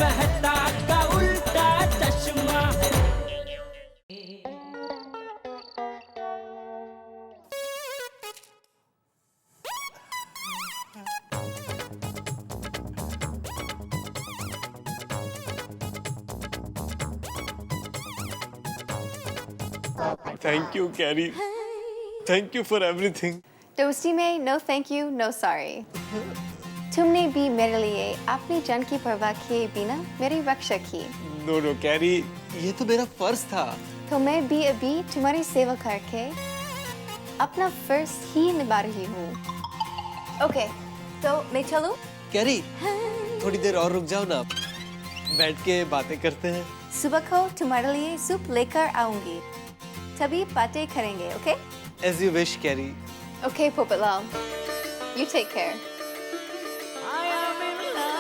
मेहता का उल्टा चश्मा। Thank you Carrie, thank you for everything. दोस्ती में no thank you no sorry. तुमने भी मेरे लिए अपनी जान की परवाह किए बिना मेरी रक्षा की। नो नो कैरी, ये तो मेरा फर्ज था। तो मैं भी अभी तुम्हारी सेवा करके अपना फर्ज ही निभा रही हूँ। ओके, तो मैं चलूँ? कैरी, थोड़ी देर और रुक जाओ ना, बैठ के बातें करते हैं। सुबह को तुम्हारे लिए सूप लेकर आऊंगी, तभी बातें करेंगे। Okay? As you wish, carry. Okay, Popetlal. You take care. I am in love.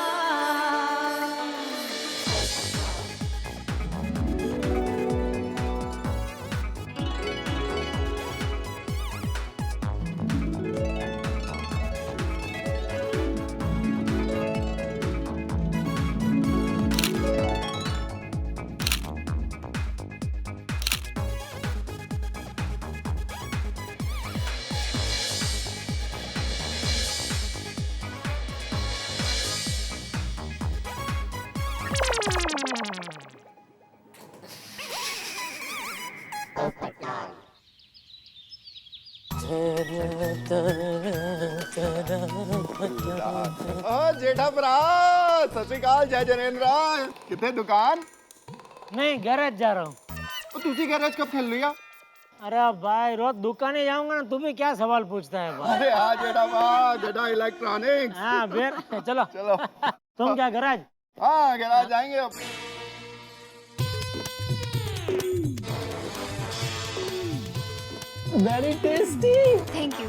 जेठा भरा, सत श्री अकाल, जय जनेन्द्र। कितने दुकान? नहीं, गैरेज जा रहा हूँ। तो तुझी गैरेज कब खोल लिया? अरे भाई, रोज दुकाने जाऊंगा ना, तू भी क्या सवाल पूछता है भाई? अरे हाँ जेठा भा, जेठा इलेक्ट्रॉनिक्स। हाँ फिर चलो चलो। तुम क्या गैराज? हाँ गैराज जाएंगे अब। Very tasty. Thank you.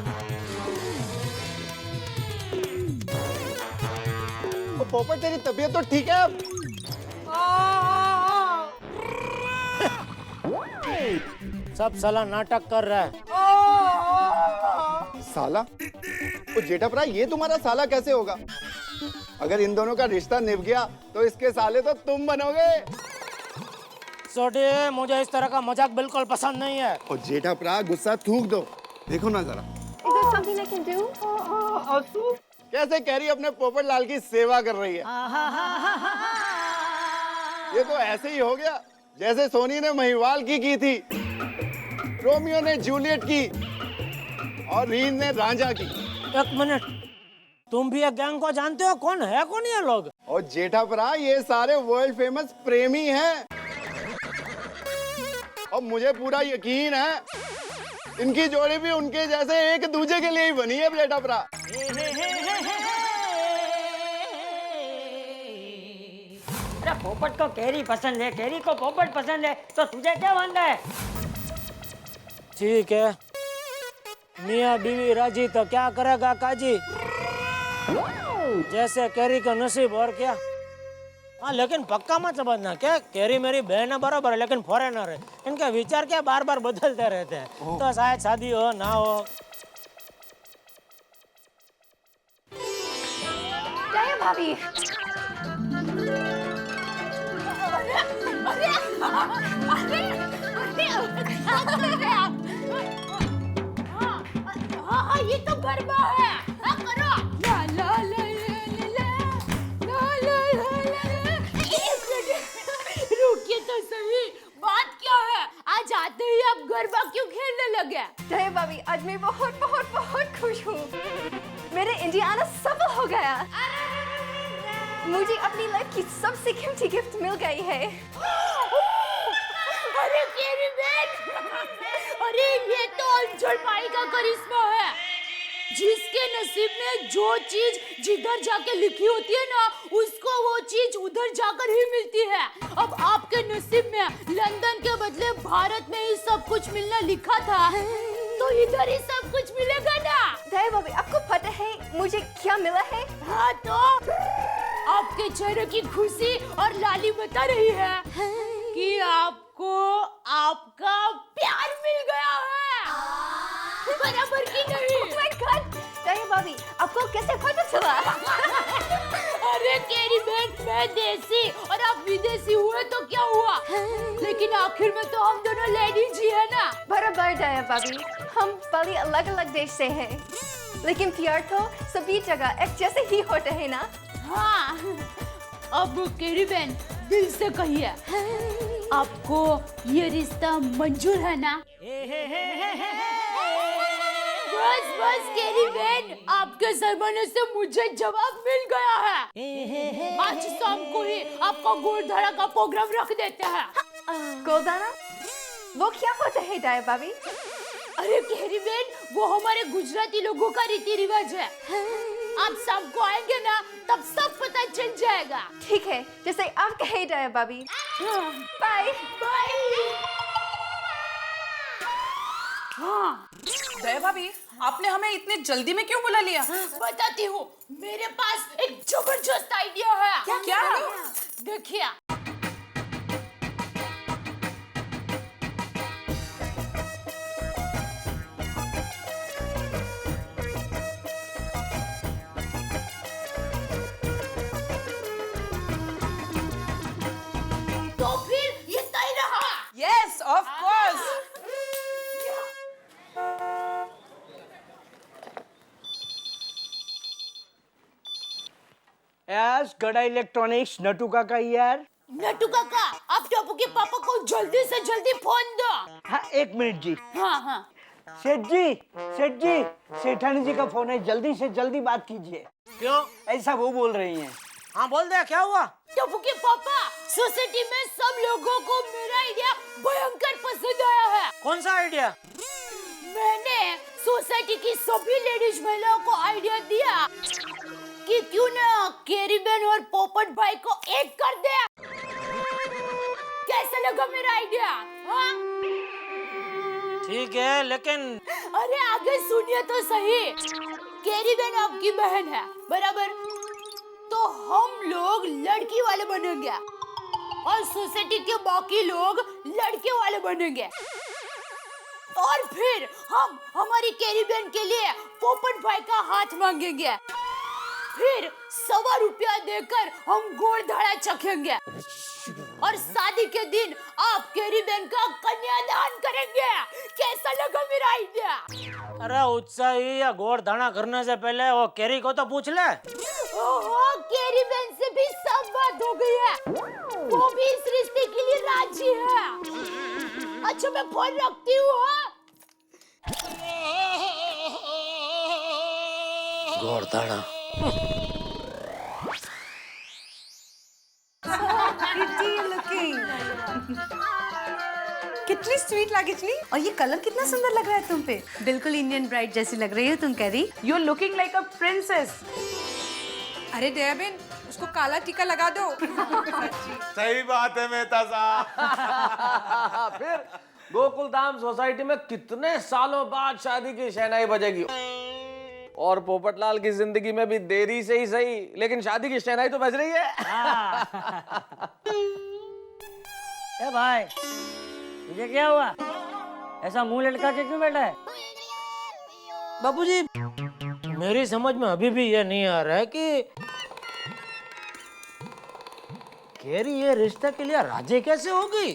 तो पोपट, तेरी तबीयत तो ठीक है अब? सब साला नाटक कर रहा है। साला? तो जेठा भरा, ये तुम्हारा साला कैसे होगा? अगर इन दोनों का रिश्ता निभ गया तो इसके साले तो तुम बनोगे। सोटी, मुझे इस तरह का मजाक बिल्कुल पसंद नहीं है। और जेठा भरा, गुस्सा थूक दो। देखो ना जरा। Is there something I can do? कैसे कैरी अपने पोपट लाल की सेवा कर रही है। ये तो ऐसे ही हो गया जैसे सोनी ने महिवाल की थी, रोमियो ने जूलियट की और रीन ने रांझा की। एक मिनट, तुम भी एक गैंग को जानते हो? कौन है कौन ये लोग? और जेठा भरा, ये सारे वर्ल्ड फेमस प्रेमी हैं। और मुझे पूरा यकीन है इनकी जोड़ी भी उनके जैसे एक दूसरे के लिए ही बनी है जेठा भरा। अरे पोपट को कैरी पसंद है, कैरी को पोपट पसंद है, तो तुझे क्या वांदा है? ठीक है, मियाँ बीवी राजी तो क्या करेगा काजी, जैसे कैरी का नसीब और क्या। हाँ लेकिन पक्का मत समझना, क्या कैरी मेरी बहन है बराबर है, लेकिन फॉरेनर है। इनके विचार क्या बार बार बदलते रहते हैं, तो शायद शादी हो ना हो। जय भाभी। हाँ, ये तो गरबा है। हाँ, करो। ला ला ला रुकिए तो सही, बात क्या है? आज आते ही आप गरबा क्यों खेलने लगे? जय भाभी, आज मैं बहुत बहुत बहुत खुश हूँ। मेरे इंडिया आना सफल हो गया। मुझे अपनी लाइफ की सबसे कीमती गिफ्ट मिल गई है। अरे केरी बहन, अरे ये तो अंजुल भाई का करिश्मा है। जिसके नसीब में जो चीज जिधर जाके लिखी होती है ना, उसको वो चीज उधर जाकर ही मिलती है। अब आपके नसीब में लंदन के बदले भारत में ही सब कुछ मिलना लिखा था, तो इधर ही सब कुछ मिलेगा ना। जय भाभी, आपको पता है मुझे क्या मिला है? हाँ तो आपके चेहरे की खुशी और लाली बता रही है कि आपको आपका प्यार मिल गया है। बराबर की नहीं? Oh my God! जय भाभी, आपको कैसे पता चला? अरे केरी बहन, मैं देसी और आप विदेशी हुए तो क्या हुआ, लेकिन आखिर में तो हम दोनों लेडीज ही है ना। बराबर दया भाभी, हम भले अलग अलग देश से हैं, लेकिन प्यार तो सभी जगह एक जैसे ही होता है ना। हाँ, अब केरी बहन दिल से कहिए, आपको ये रिश्ता मंजूर है ना? बस बस केरी बहन, आपके सरमने से मुझे जवाब मिल गया है। आज शाम को ही आपका गोलधारा का प्रोग्राम रख देते हैं। गोलदाना वो क्या होता है दया भाभी? अरे केरी बहन, वो हमारे गुजराती लोगों का रीति रिवाज है। आप शाम को आएंगे ना, तब सब पता चल जाएगा। ठीक है, जैसे आप कहे दया भाभी। Bye bye. हाँ, दया भाभी, आपने हमें इतने जल्दी में क्यों बुला लिया? बताती हूँ, मेरे पास एक जबरदस्त आइडिया है। क्या? देखिए, तो फिर ये तय रहा। Yes, of course. यस, गड़ा इलेक्ट्रॉनिक्स, नटू काका यार। नटू काका, आप टप्पू के पापा को जल्दी से जल्दी फोन दो। हाँ, 1 मिनट जी। हाँ हाँ। सेठ जी, सेठानी जी का फोन है, जल्दी से जल्दी बात कीजिए। क्यों? ऐसा वो बोल रही हैं। हाँ बोल दे, क्या हुआ? टप्पू के पापा, सोसाइटी में सब लोगों को मेरा आइडिया भयंकर पसंद आया है। कौन सा आइडिया? मैंने सोसाइटी की सभी लेडीज महिलाओं को आइडिया दिया कि क्यों ना केरी बहन और पोपट भाई को एक कर दे। कैसा लगा मेरा आइडिया? हाँ? ठीक है, लेकिन अरे आगे सुनिए तो सही। केरी बहन आपकी बहन है, बराबर? तो हम लोग लड़की वाले बनेंगे और सोसाइटी के बाकी लोग लड़के वाले बनेंगे। और फिर हम हमारी केरी बहन के लिए पोपट भाई का हाथ मांगेंगे। फिर 100 रुपया देकर हम गोलधारा चखेंगे और शादी के दिन आप केरी बहन का कन्यादान करेंगे। कैसा लगा मेरा आइडिया? अरे उत्साही या गोड़ दाना करने से पहले वो केरी को तो पूछ ले। ओहो, केरी बहन से भी सब बात हो गई है, वो भी इस रिश्ते के लिए राजी है। अच्छा, मैं फोन रखती हूँ। गोड़ दाना। कितनी स्वीट लगी इतनी, और ये कलर कितना सुंदर लग रहा है तुम पे। बिल्कुल इंडियन ब्राइड जैसी लग रही हो तुम Carrie. You are looking like a princess. अरे दया बहन, उसको काला टीका लगा दो। सही बात है मेहता साहब। फिर गोकुल धाम सोसाइटी में कितने सालों बाद शादी की शहनाई बजेगी, और पोपटलाल की जिंदगी में भी देरी से ही सही, लेकिन शादी की शहनाई तो बज रही है। ए भाई, तुझे क्या हुआ? ऐसा मुंह लटका के क्यों बैठा है? बाबूजी, मेरी समझ में अभी भी ये नहीं आ रहा है कि केरी ये रिश्ते के लिए राजी कैसे हो गई।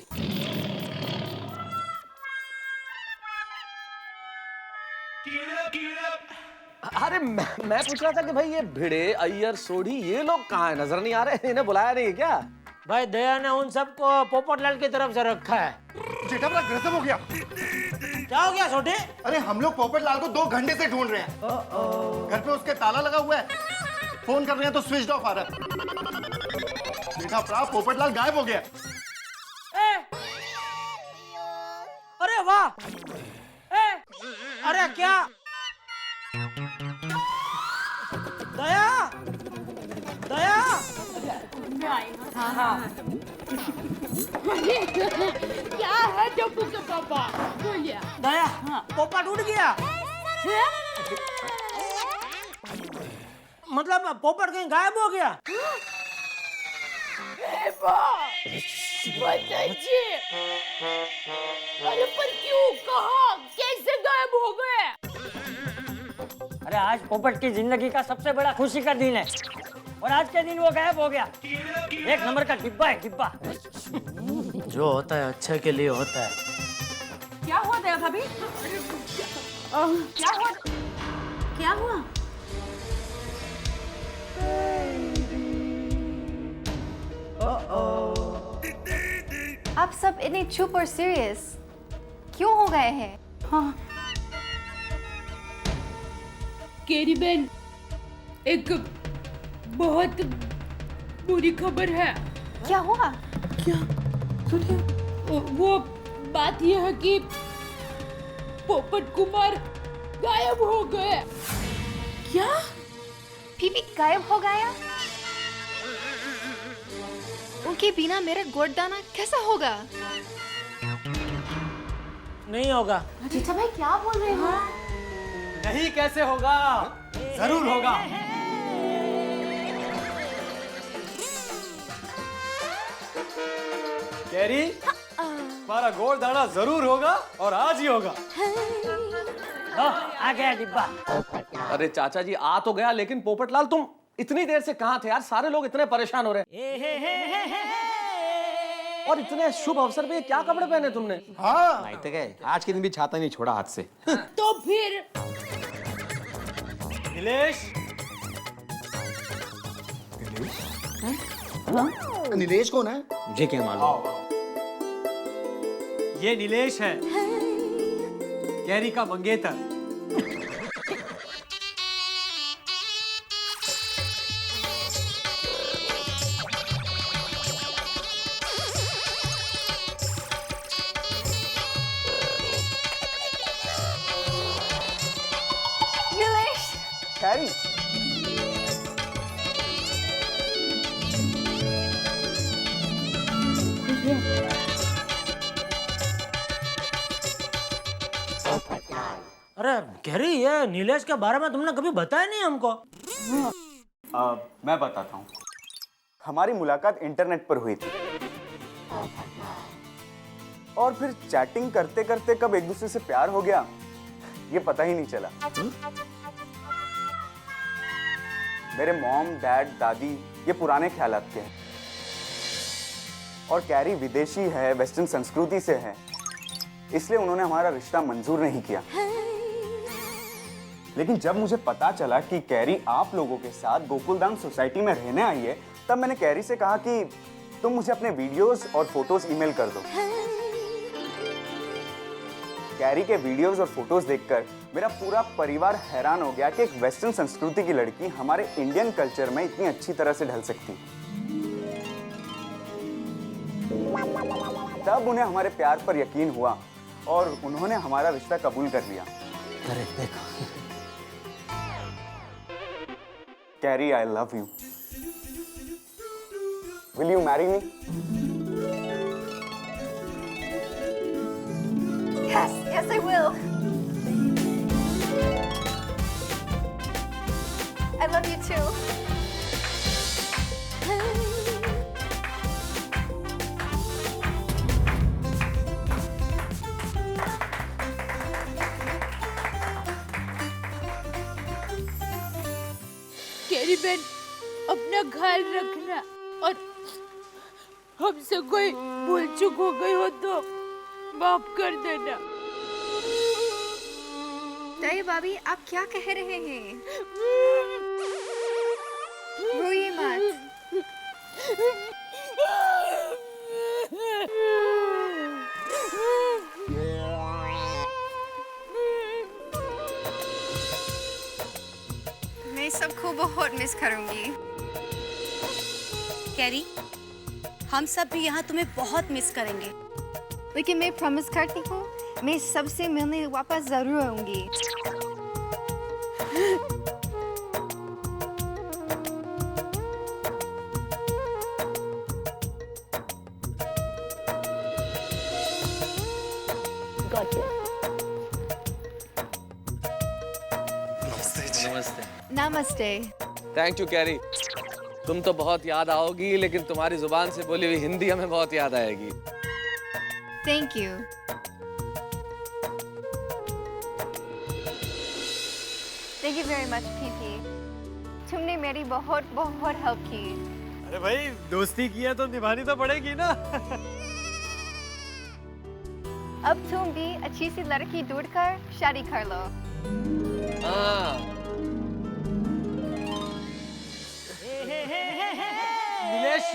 अरे मैं पूछ रहा था कि भाई ये भिड़े, अय्यर, सोढ़ी, ये लोग कहाँ हैं? नजर नहीं आ रहे? इन्हें बुलाया नहीं है क्या? भाई दया ने उन सबको पोपटलाल की तरफ से रखा है। जेठा बड़ा गजब हो गया। क्या हो गया छोटे? अरे हम लोग पोपटलाल को 2 घंटे से ढूंढ रहे हैं। घर पे उसके ताला लगा हुआ है, फोन कर रहे हैं तो स्विच ऑफ आ रहा है। जेठा प्राप, पोपटलाल गायब हो गया। अरे वाह! अरे क्या दया, दया! क्या है टप्पू के पापा? बोलिए। दया, पोपट उड़ गया। मतलब पोपट कहीं गायब हो गया। बताइए। अरे पर क्यों, कहाँ, कैसे गायब हो गए? अरे आज पोपट की जिंदगी का सबसे बड़ा खुशी का दिन है और आज के दिन वो गायब हो गया। एक नंबर का डिब्बा है, डिब्बा। जो होता है अच्छे के लिए होता है। क्या हुआ दया भाभी? क्या हुआ? क्या हुआ? आप सब इतने चुप और सीरियस क्यों हो गए हैं? हाँ, केरी बहन, एक बहुत बुरी खबर है। क्या हुआ? वो बात यह है कि पोपट कुमार गायब हो गए। क्या? पीपी गायब हो गया? उनके बिना मेरा गोदाना कैसा होगा? नहीं होगा। जीजा भाई क्या बोल रहे हो? नहीं कैसे होगा? जरूर होगा। कैरी, हमारा गोदाना जरूर होगा और आज ही होगा। आ गया डिब्बा। अरे चाचा जी आ तो गया, लेकिन पोपटलाल तुम इतनी देर से कहाँ थे यार? सारे लोग इतने परेशान हो रहे हैं। और इतने शुभ अवसर पे क्या कपड़े पहने तुमने? हाँ नहीं तो क्या, आज के दिन भी छाता नहीं छोड़ा हाथ से। तो फिर नीलेश, नीलेश कौन है? मुझे क्या मालूम। ये नीलेश है, कैरी का मंगेतर। नीलेश, कैरी, अरे कैरी, ये नीलेश के बारे में तुमने कभी बताया नहीं हमको। मैं बताता हूँ। हमारी मुलाकात इंटरनेट पर हुई थी और फिर चैटिंग करते करते कब एक दूसरे से प्यार हो गया ये पता ही नहीं चला। मेरे मॉम, डैड, दादी ये पुराने ख्यालात के हैं और कैरी विदेशी है, वेस्टर्न संस्कृति से है, इसलिए उन्होंने हमारा रिश्ता मंजूर नहीं किया। लेकिन जब मुझे पता चला कि कैरी आप लोगों के साथ गोकुलधाम सोसाइटी में रहने आई है, तब मैंने कैरी से कहा कि तुम मुझे अपने वीडियोस और फोटोज ईमेल कर दो। कैरी के वीडियोस और फोटोज देखकर मेरा पूरा परिवार हैरान हो गया कि एक वेस्टर्न संस्कृति की लड़की हमारे इंडियन कल्चर में इतनी अच्छी तरह से ढल सकती है। तब उन्हें हमारे प्यार पर यकीन हुआ और उन्होंने हमारा रिश्ता कबूल कर लिया। अरे देखो, carry, I love you. Will you marry me? yes, yes I will. I love you too. Carry बहन, अपना ख्याल रखना और हमसे कोई भूल चूक हो गई हो तो माफ कर देना। दया भाभी, आप क्या कह रहे हैं? रोइए मत। मैं सबको बहुत मिस करूंगी। कैरी, हम सब भी यहाँ तुम्हें बहुत मिस करेंगे। लेकिन मैं प्रॉमिस करती हूँ, मैं सबसे मिलने वापस जरूर आऊंगी। नमस्ते। नमस्ते। Thank you carry. तुम तो बहुत याद आओगी, लेकिन तुम्हारी जुबान से बोली हुई हिंदी हमें बहुत याद आएगी। Thank you. Thank you very much, PP. तुमने मेरी बहुत बहुत हेल्प की। अरे भाई दोस्ती की है तो निभानी तो पड़ेगी ना। अब तुम भी अच्छी सी लड़की ढूंढकर शादी कर लो। नीलेश,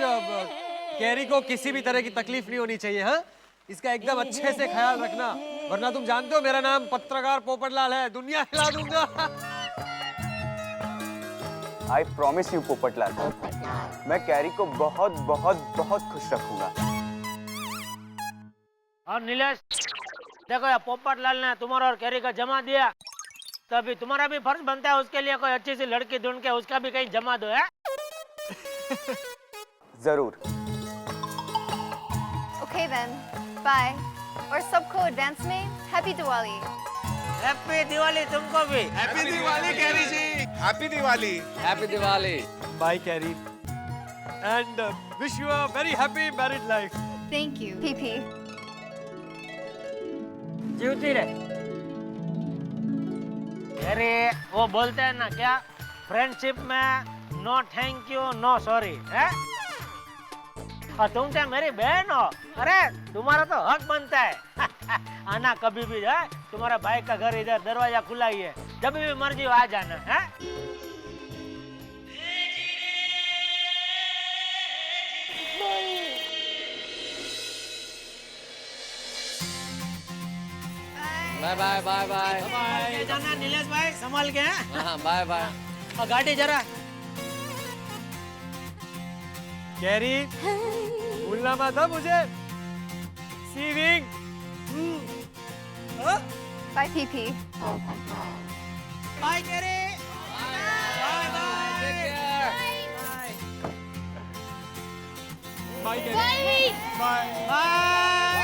कैरी को किसी भी तरह की तकलीफ नहीं होनी चाहिए। हाँ, इसका एकदम अच्छे से ख्याल रखना, वरना तुम जानते हो मेरा नाम पत्रकार पोपटलाल है, दुनिया हिला दूंगा। आई प्रॉमिस यू पोपटलाल, मैं कैरी को बहुत बहुत बहुत खुश रखूंगा। और नीलेश, देखो यार, पोपटलाल ने तुम्हारा और कैरी का जमा दिया, तो अभी तुम्हारा भी फर्ज बनता है उसके लिए कोई अच्छी सी लड़की ढूंढ के उसका भी कहीं जमा दो है। जरूर। Okay then, bye. और सबको एडवांस में हैप्पी दिवाली। हैप्पी दिवाली तुमको भी। हैप्पी दिवाली कैरी जी। Happy Diwali. Happy Diwali. Bye कैरी, and wish you a very happy married life. Thank you पीपी। जीवती रहे। अरे वो बोलते हैं ना क्या, फ्रेंडशिप में no thank you no sorry है। और तुम क्या मेरी बहन हो, अरे तुम्हारा तो हक बनता है। आना कभी भी है, तुम्हारा भाई का घर इधर, दरवाजा खुला ही है, जब भी मर्जी आ जाना है। Bye bye bye bye bye. जाना नीलेश भाई, संभाल के। हाँ बाय बाय। और गाड़ी जरा। कैरी, भूलना मत था मुझे। सीविंग। Bye PP. Bye Carrie. Bye bye Carrie. Bye. Bye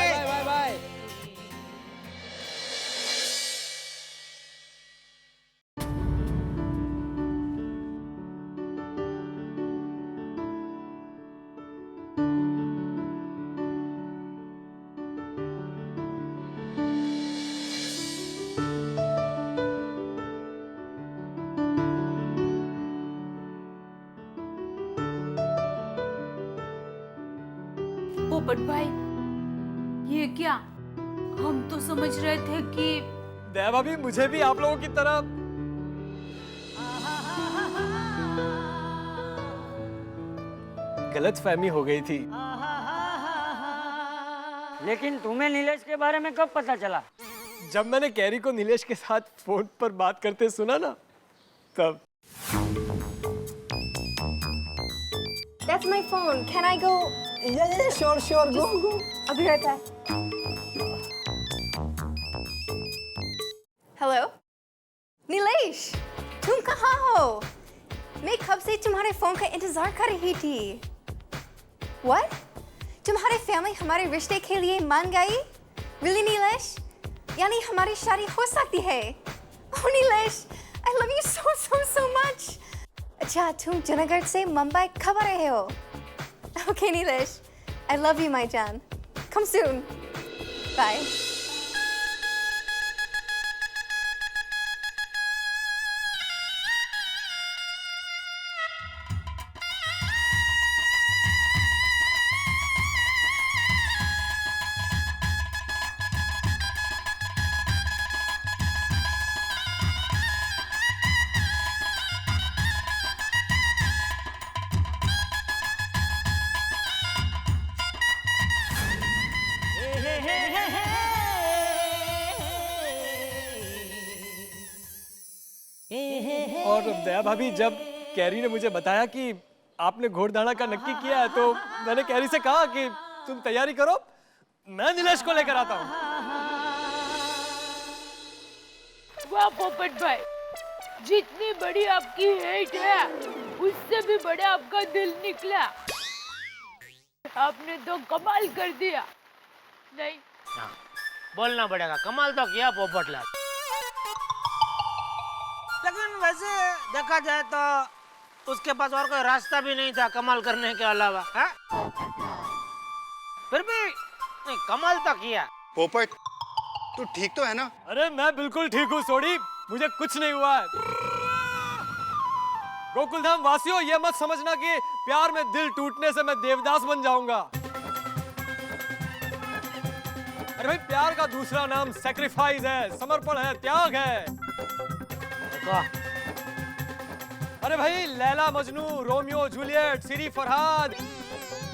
bye bye bye. Popat भाई, ये क्या? हम तो समझ रहे थे कि दया भाभी, मुझे भी आप लोगों की तरह गलतफहमी हो गई थी। लेकिन तुम्हें नीलेश के बारे में कब पता चला? जब मैंने कैरी को नीलेश के साथ फोन पर बात करते सुना ना, तब। That's my phone. Can I go? Yeah, sure, go. I'll be right back. Hello? Nilesh, तुम कहाँ हो? मैं कब से तुम्हारे फोन का इंतजार कर रही थी। What? तुम्हारी फैमिली हमारे रिश्ते के लिए मान गई? Really, नीलेश? यानी हमारी शादी हो सकती है? Oh, Nilesh, I love you so much. अच्छा, तुम जूनागढ़ से मुंबई कब आ रहे हो? Okay, Nilesh, I love you, my Jan. Come soon. Bye. और दया भाभी, जब कैरी ने मुझे बताया कि आपने घोड़दौड़ा का नक्की किया है, तो मैंने कैरी से कहा कि तुम तैयारी करो, मैं नीलेश को लेकर आता हूँ। वाह पोपट भाई, जितनी बड़ी आपकी हेट है उससे भी बड़ा आपका दिल निकला। आपने तो कमाल कर दिया। नहीं बोलना पड़ेगा, कमाल तो किया पोपटलाल। लेकिन वैसे देखा जाए तो उसके पास और कोई रास्ता भी नहीं था कमाल करने के अलावा, है? फिर भी नहीं, कमाल तो किया। पोपट, तू ठीक तो है ना? अरे मैं बिल्कुल ठीक हूँ सोडी, मुझे कुछ नहीं हुआ है। गोकुलधाम वासियों, ये मत समझना कि प्यार में दिल टूटने से मैं देवदास बन जाऊंगा। अरे भाई, प्यार का दूसरा नाम सैक्रिफाइस है, समर्पण है, त्याग है। अरे भाई, लैला मजनू, रोमियो जूलियट, सिरी फरहाद,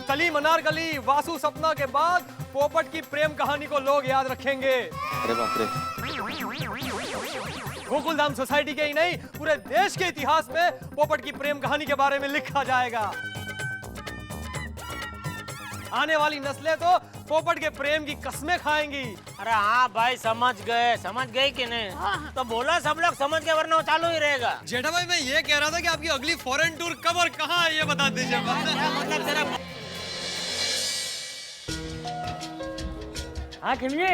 कली मनारकली, वासु सपना के बाद पोपट की प्रेम कहानी को लोग याद रखेंगे। अरे बाप रे। गोकुलधाम सोसाइटी के ही नहीं, पूरे देश के इतिहास में पोपट की प्रेम कहानी के बारे में लिखा जाएगा। आने वाली नस्लें तो पोपट के प्रेम की कस्में खाएंगी। अरे हाँ भाई, समझ गए कि नहीं? तो बोला सब लोग समझ गए, वरना वो चालू ही रहेगा। जेठा भाई, मैं ये कह रहा था कि आपकी अगली फॉरेन टूर कब और कहाँ है, ये बता दीजिए। मतलब तेरा हाँ खिमजी,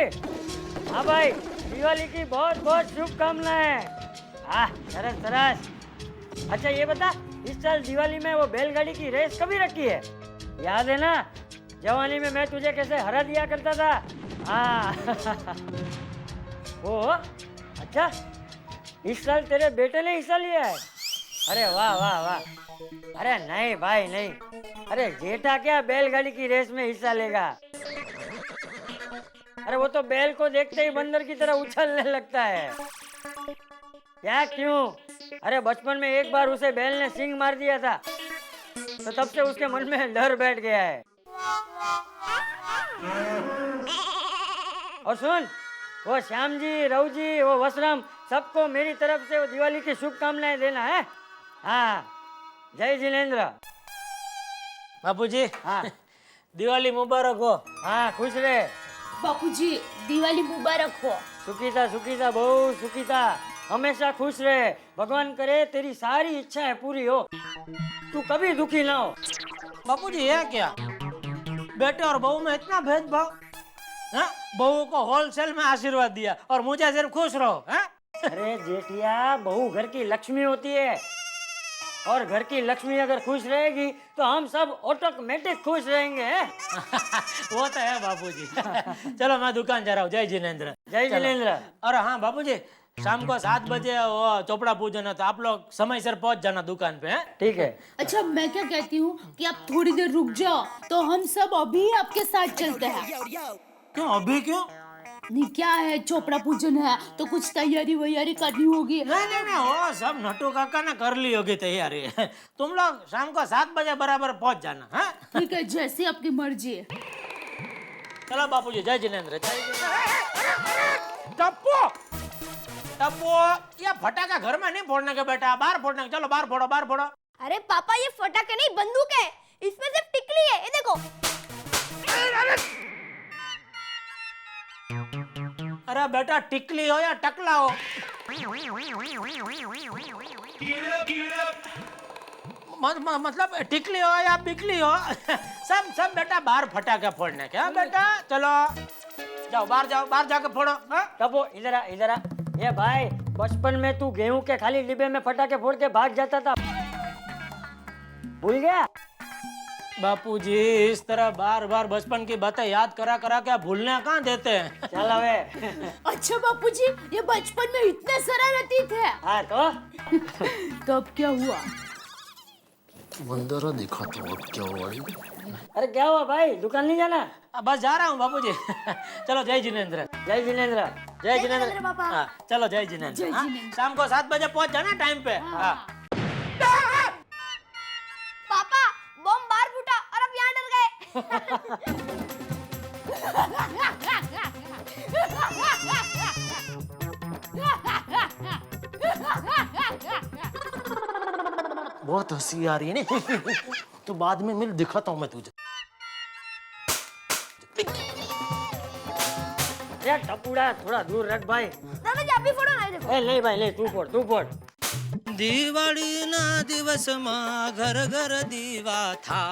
हाँ भाई, दिवाली की बहुत बहुत शुभकामनाएं। हाँ, सरस सरस। अच्छा ये बता, इस साल दिवाली में वो बैलगाड़ी की रेस कभी रखी है? याद है ना, जवानी में मैं तुझे कैसे हरा दिया करता था। हाँ वो अच्छा, इस साल तेरे बेटे ने हिस्सा लिया है? अरे वाह वाह वाह। अरे नहीं भाई नहीं, अरे जेठा क्या बैलगाड़ी की रेस में हिस्सा लेगा? अरे वो तो बैल को देखते ही बंदर की तरह उछलने लगता है। क्या क्यों? अरे बचपन में एक बार उसे बैल ने सींग मार दिया था, तो तब से उसके मन में डर बैठ गया है। और सुन, वो श्याम जी, रघु जी, वो वसराम, सबको मेरी तरफ से वो दिवाली की शुभकामनाएं देना है। हाँ, जय जिनेंद्र। बापूजी, हाँ दिवाली मुबारक हो। हाँ, खुश रहे बापूजी, दिवाली मुबारक हो। सुखी था बहु सुखी था, हमेशा खुश रहे। भगवान करे तेरी सारी इच्छाएं पूरी हो, तू कभी दुखी ना हो। बापूजी, ये क्या बेटे और बहू में इतना भेदभाव? हाँ? बहू को होलसेल में आशीर्वाद दिया और मुझे सिर्फ खुश रहो। हाँ? अरे जेठिया, बहू घर की लक्ष्मी होती है, और घर की लक्ष्मी अगर खुश रहेगी तो हम सब ऑटोमेटिक खुश रहेंगे। वो तो है बापूजी। चलो मैं दुकान जा रहा हूँ। जय जिनेंद्र। जय जिनेंद्र। और हाँ बापूजी, शाम को 7 बजे वो चोपड़ा पूजन है, तो आप लोग समय से पहुंच जाना दुकान पे। ठीक है। अच्छा, मैं क्या कहती हूँ कि आप थोड़ी देर रुक जाओ, तो हम सब अभी आपके साथ चलते हैं। क्यों अभी क्यों? नहीं, क्या है, चोपड़ा पूजन है तो कुछ तैयारी वैयारी करनी होगी। नहीं, वो सब नटू काका ने कर ली होगी तैयारी। तुम लोग शाम को 7 बजे बराबर पहुंच जाना। हाँ? ठीक है, जैसी आपकी मर्जी है। चलो बापूजी, जय जिनेंद्र। टप्पू, ये फटाका घर में नहीं फोड़ने के बेटा, बाहर फोड़ने के। चलो बाहर फोड़ो, बाहर फोड़ो। अरे पापा, ये फटाके नहीं, बंदूक है। इसमें सिर्फ टिकली है, ये देखो। अरे बेटा, टिकली हो या टकला हो, मतलब टिकली हो या बिकली हो, सब बेटा बाहर फटाके फोड़ने के। बेटा चलो जाओ, बाहर जाके फोड़ो। तब वो इधर आ। ये भाई, बचपन में तू गेहूं के खाली डिब्बे में फटाके फोड़ के भाग जाता था, भूल गया? बापूजी, इस तरह बार बचपन की बातें याद करा क्या भूलने कहाँ देते हैं। चल अबे। अच्छा बापूजी, ये बचपन में इतने शरारती थे। हाँ तो तब क्या हुआ? बंदरा देखा तो अब क्या हुआ? अरे क्या हुआ भाई, दुकान नहीं जाना? बस जा रहा हूँ बापूजी। चलो जय जिनेंद्र। जय जिनेंद्र। जय जिनेंद्र पापा। हाँ, चलो जय जिनेंद्र। हाँ? शाम को 7 बजे पहुंच जाना टाइम पे। हाँ। पापा, बम बाहर फूटा और अब यहाँ डर गए। बहुत हंसी आ रही है ना। तो बाद में मिल, दिखाता हूँ मैं तुझे। यार टपुड़ा, थोड़ा दूर रख भाई। दादाजी, आप भी फोड़ो ना, ये देखो। ए नहीं भाई, ले तू फोड़। दिवाळी ना दिवस मा घर घर दीवा था,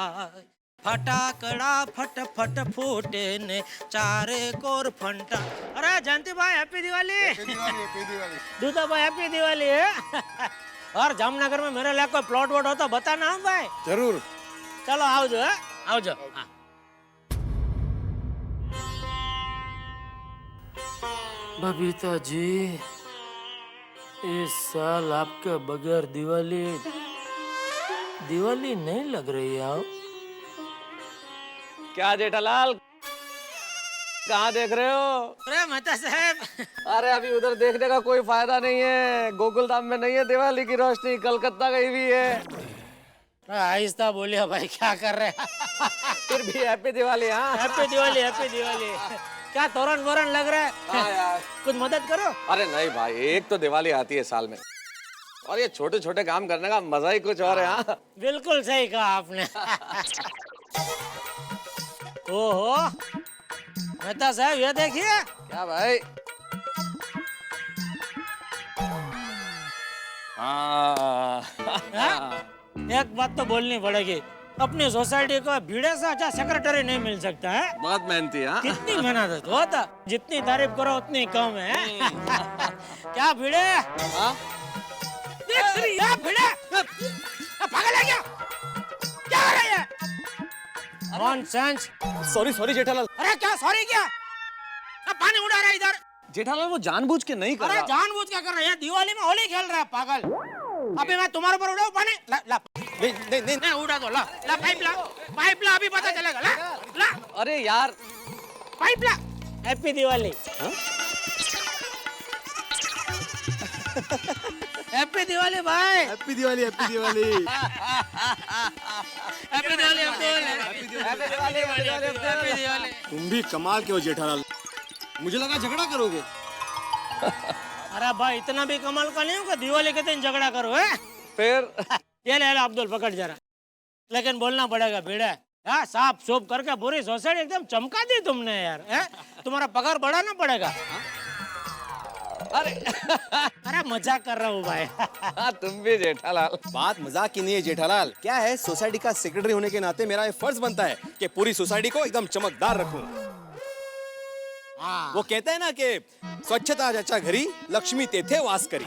फटाकड़ा फट फट फूटे ने चारे कोर फंटा। अरे जयंती भाई, हैप्पी दिवाली। दूधा भाई, हैप्पी दिवाली है। और जामनगर में मेरे लिए कोई प्लॉट वॉट हो तो बताना। हम भाई जरूर। चलो आओ जो है, आओ जो। हाँ। बबीता जी, इस साल आपके बगैर दिवाली दिवाली नहीं लग रही है। क्या जेठालाल, कहाँ देख रहे हो? अरे मेहता साहब, अरे अभी उधर देखने का कोई फायदा नहीं है, गोकुल धाम में नहीं है दिवाली की रोशनी, कलकत्ता गई हुई है। आहिस्ता बोलिए भाई, क्या कर रहे हैं? फिर भी हैप्पी दिवाली। हाँ हैप्पी दिवाली, हैप्पी दिवाली। क्या तोरण वोरण लग रहा है? हाँ यार, कुछ मदद करो। अरे नहीं भाई, एक तो दिवाली आती है साल में, और ये छोटे छोटे काम करने का मजा ही कुछ और है। हाँ बिल्कुल सही कहा आपने। ओहो मेहता साहब, ये देखिए। क्या भाई? एक बात तो बोलनी पड़ेगी, अपनी सोसाइटी को भीड़े से अच्छा सेक्रेटरी नहीं मिल सकता है। बहुत मेहनती है। कितनी मेहनत होता, जितनी तारीफ करो उतनी कम है। क्या भीड़े? देख रही है भीड़े? पागल है क्या? क्या हो रहा है? नॉनसेंस। Sorry sorry Jethalal. अरे क्या सॉरी क्या? पानी उड़ा रहा है इधर। जेठालाल वो जानबूझ के नहीं कर अरे रहा। जानबूझ क्या कर रहे हैं? दिवाली में होली खेल रहा है पागल। अभी मैं तुम्हारे ऊपर उड़ाऊं पानी? ला ला नहीं उड़ा दो। ला पाइप ला अभी पता चलेगा। ला अरे यार, पाइप ला। हैप्पी दिवाली। हैप्पी दिवाली भाई। Happy Diwali, happy Diwali. Happy Diwali happy Diwali. तुम भी कमाल के हो जेठालाल, मुझे लगा झगड़ा करोगे। अरे भाई इतना भी कमाल का नहीं होगा, दिवाली के दिन झगड़ा करो है? फिर ये ले अब्दुल, पकड़ जरा। लेकिन बोलना पड़ेगा भीड़ा, हाँ साफ सूफ करके पूरी सोसाइटी एकदम चमका दी तुमने यार। तुम्हारा पगार बढ़ाना पड़ेगा। अरे मजाक कर रहा हूँ भाई। हाँ तुम भी जेठालाल। बात मजाक की नहीं है जेठालाल, क्या है सोसाइटी का सेक्रेटरी होने के नाते मेरा ये फर्ज बनता है कि पूरी सोसाइटी को एकदम चमकदार रखूं। वो कहते हैं ना कि स्वच्छता जचा घरी लक्ष्मी तेथे वास करी।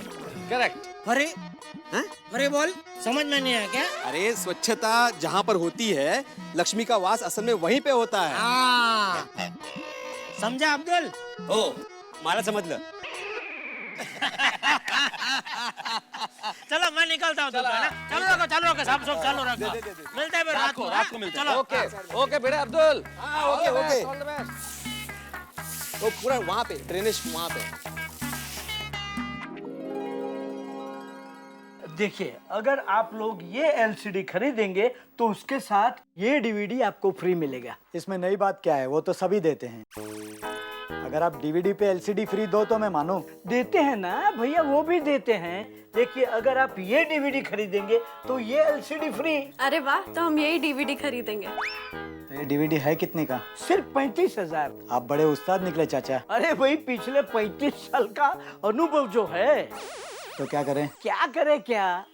करेक्ट। अरे बोल, समझ में नहीं आया क्या? अरे स्वच्छता जहाँ पर होती है, लक्ष्मी का वास असल में वहीं पे होता है। समझा अब्दुल? ओ मारा समझ लो। चलो मैं निकलता हूँ दुकान। चलो रखो साफ सूफ चालू रखो। मिलते हैं फिर रात को मिलते हैं। ओके ओके बेटा अब्दुल। ओके तो पूरा वहाँ पे ड्रेनेज वहाँ पे। देखिए, अगर आप लोग ये एलसीडी खरीदेंगे तो उसके साथ ये डीवीडी आपको फ्री मिलेगा। इसमें नई बात क्या है, वो तो सभी देते हैं। अगर आप डीवीडी पे एलसीडी फ्री दो तो मैं मानूं। देते हैं ना भैया, वो भी देते हैं। देखिए, अगर आप ये डीवीडी खरीदेंगे तो ये एलसीडी फ्री। अरे वाह, तो हम यही डीवीडी खरीदेंगे। तो ये डीवीडी है कितने का? सिर्फ 35,000। आप बड़े उस्ताद निकले चाचा। अरे भाई, पिछले 35 साल का अनुभव जो है। तो क्या करें? क्या करें क्या?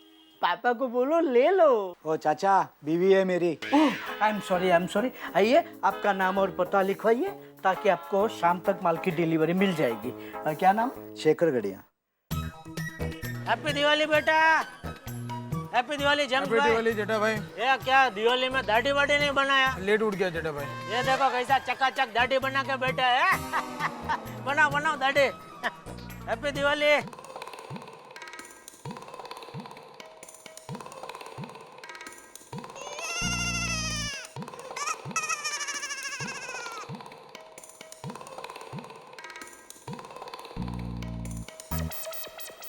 पापा को बोलो ले लो। ओ चाचा, बीवी है मेरी। I am sorry. आइए, आपका नाम और पता लिखवाइए ताकि आपको शाम तक माल की डिलीवरी मिल जाएगी। क्या नाम? शेखर गड़िया। हैप्पी दिवाली बेटा। हैप्पी दिवाली जेम्स भाई। हैप्पी दिवाली जेठा भाई। ये क्या दिवाली में दाढ़ी वाड़ी नहीं बनाया? लेट उठ गया जेठा भाई। ये देखो कैसा चकाचक दाढ़ी बना के बैठा है। बनाओ दाढ़ी। हैप्पी दिवाली।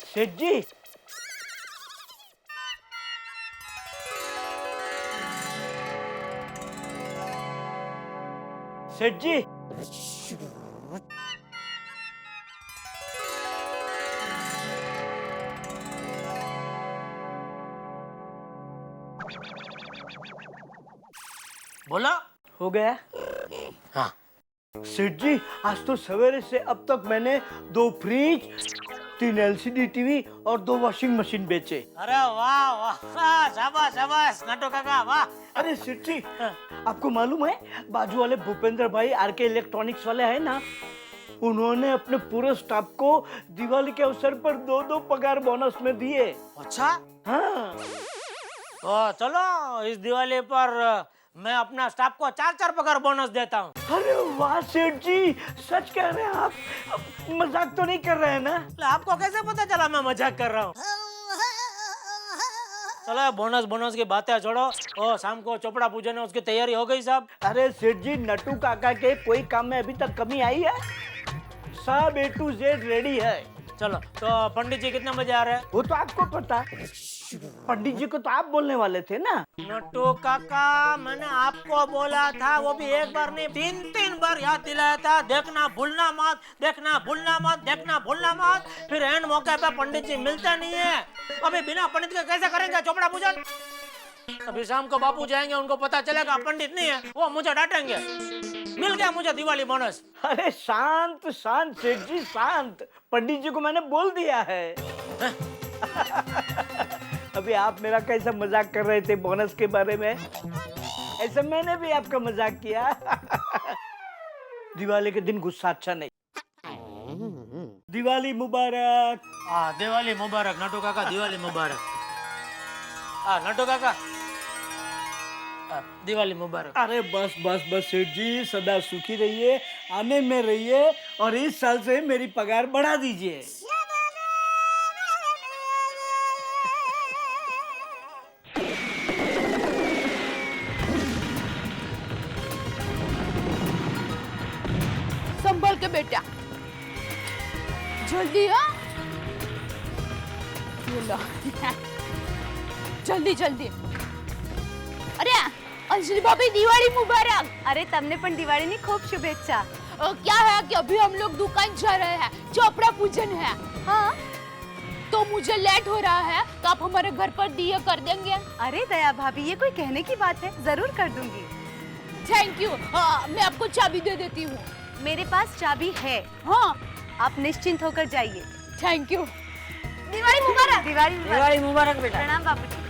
सेठ जी, सेठ जी, बोला हो गया? हाँ। सेठ जी, आज तो सवेरे से अब तक मैंने 2 फ्रिज, 3 एलसीडी टीवी और 2 वॉशिंग मशीन बेचे। अरे वाह वाह, शाबाश नाटो काका, वाह। अरे सेठ जी, आपको मालूम है बाजू वाले भूपेंद्र भाई आरके इलेक्ट्रॉनिक्स वाले हैं ना, उन्होंने अपने पूरे स्टाफ को दिवाली के अवसर पर 2-2 पगार बोनस में दिए। अच्छा? हाँ। तो चलो इस दिवाली पर मैं अपना स्टाफ को 4-4 पगार बोनस देता हूँ। अरे वाह सेठ जी, सच कह रहे हैं आप? मजाक तो नहीं कर रहे हैं ना? आपको कैसे पता चला मैं मजाक कर रहा हूँ? चलो बोनस बोनस की बातें छोड़ो। ओ शाम को चोपड़ा पूजन है, उसकी तैयारी हो गई साहब? अरे सेठ जी, नट्टू काका के कोई काम में अभी तक कमी आई है? सब A to Z रेडी है। चलो तो पंडित जी कितने बजे आ रहे हैं? वो तो आपको पता है। पंडित जी को तो आप बोलने वाले थे ना। नट्टू काका, मैंने आपको बोला था, वो भी एक बार नहीं 3 बार याद दिलाया था, देखना भूलना मत, देखना भूलना मत, देखना भूलना मत। फिर एंड मौके पे पंडित जी मिलते नहीं है। अभी बिना पंडित के कैसे करेंगे चोपड़ा पूजन? अभी शाम को बापू जाएंगे, उनको पता चलेगा पंडित नहीं है, वो मुझे डांटेंगे। मिल गया मुझे दिवाली बोनस। अरे शांत शांत सेठ जी, शांत। पंडित जी को मैंने बोल दिया है। अभी आप मेरा कैसा मजाक कर रहे थे बोनस के बारे में, ऐसे मैंने भी आपका मजाक किया। दिवाली के दिन गुस्सा अच्छा नहीं। दिवाली मुबारक। दिवाली मुबारक नट्टू काका, दिवाली मुबारक। नट्टू काका, दिवाली मुबारक। अरे बस बस बस सेठ जी, सदा सुखी रहिए, आने में रहिए, और इस साल से मेरी पगार बढ़ा दीजिए। संभल के बेटा, जल्दी। हाँ ये लो। जल्दी जल्दी। अरे अंजलि भाभी, दिवाળી मुबारक। अरे તમને પણ દિવાળીની ખૂબ શુભેચ્છા। क्या है कि अभी हम लोग दुकान जा रहे हैं, चोपड़ा पूजन है। हाँ तो मुझे लेट हो रहा है, तो आप हमारे घर पर दिए कर देंगे? अरे दया भाभी, ये कोई कहने की बात है, जरूर कर दूंगी। Thank you. मैं आपको चाबी दे देती हूँ। मेरे पास चाबी है। हाँ आप निश्चिंत होकर जाइए। Thank you. दिवाली मुबारक। दिवाली मुबारक बेटा। प्रणाम बाबूजी।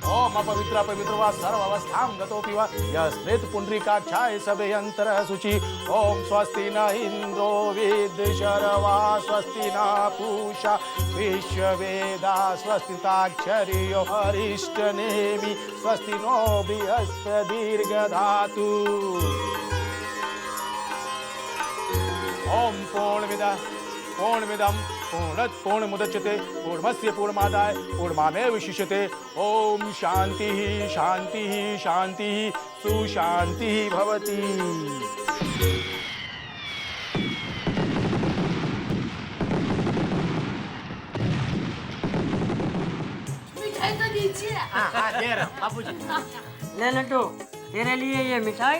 ओम अपवित्र पवित्र वा सर्व अवस्थां गतोपि वा यस्मृत पुंडरीकाक्षाय सभयंतरः शुचि। ओम स्वस्ति न इंद्रो वेदशर्वा स्वस्ति न पूषा विश्ववेदा स्वस्ति ताक्षर्यो अरिष्टनेमि स्वस्ति नो बृहस्पतिर्दधातु। ओम पूर्णमिदं पूर्णात् पूर्णमुदच्यते पूर्णस्य पूर्णमादाय पूर्णमेवावशिष्यते। ओम शांतिः शांतिः शांतिः सुशांतिः भवति। मिठाई तो दीजिए। दे रहा हूं बापूजी। ले नट्टू, तेरे लिए ये मिठाई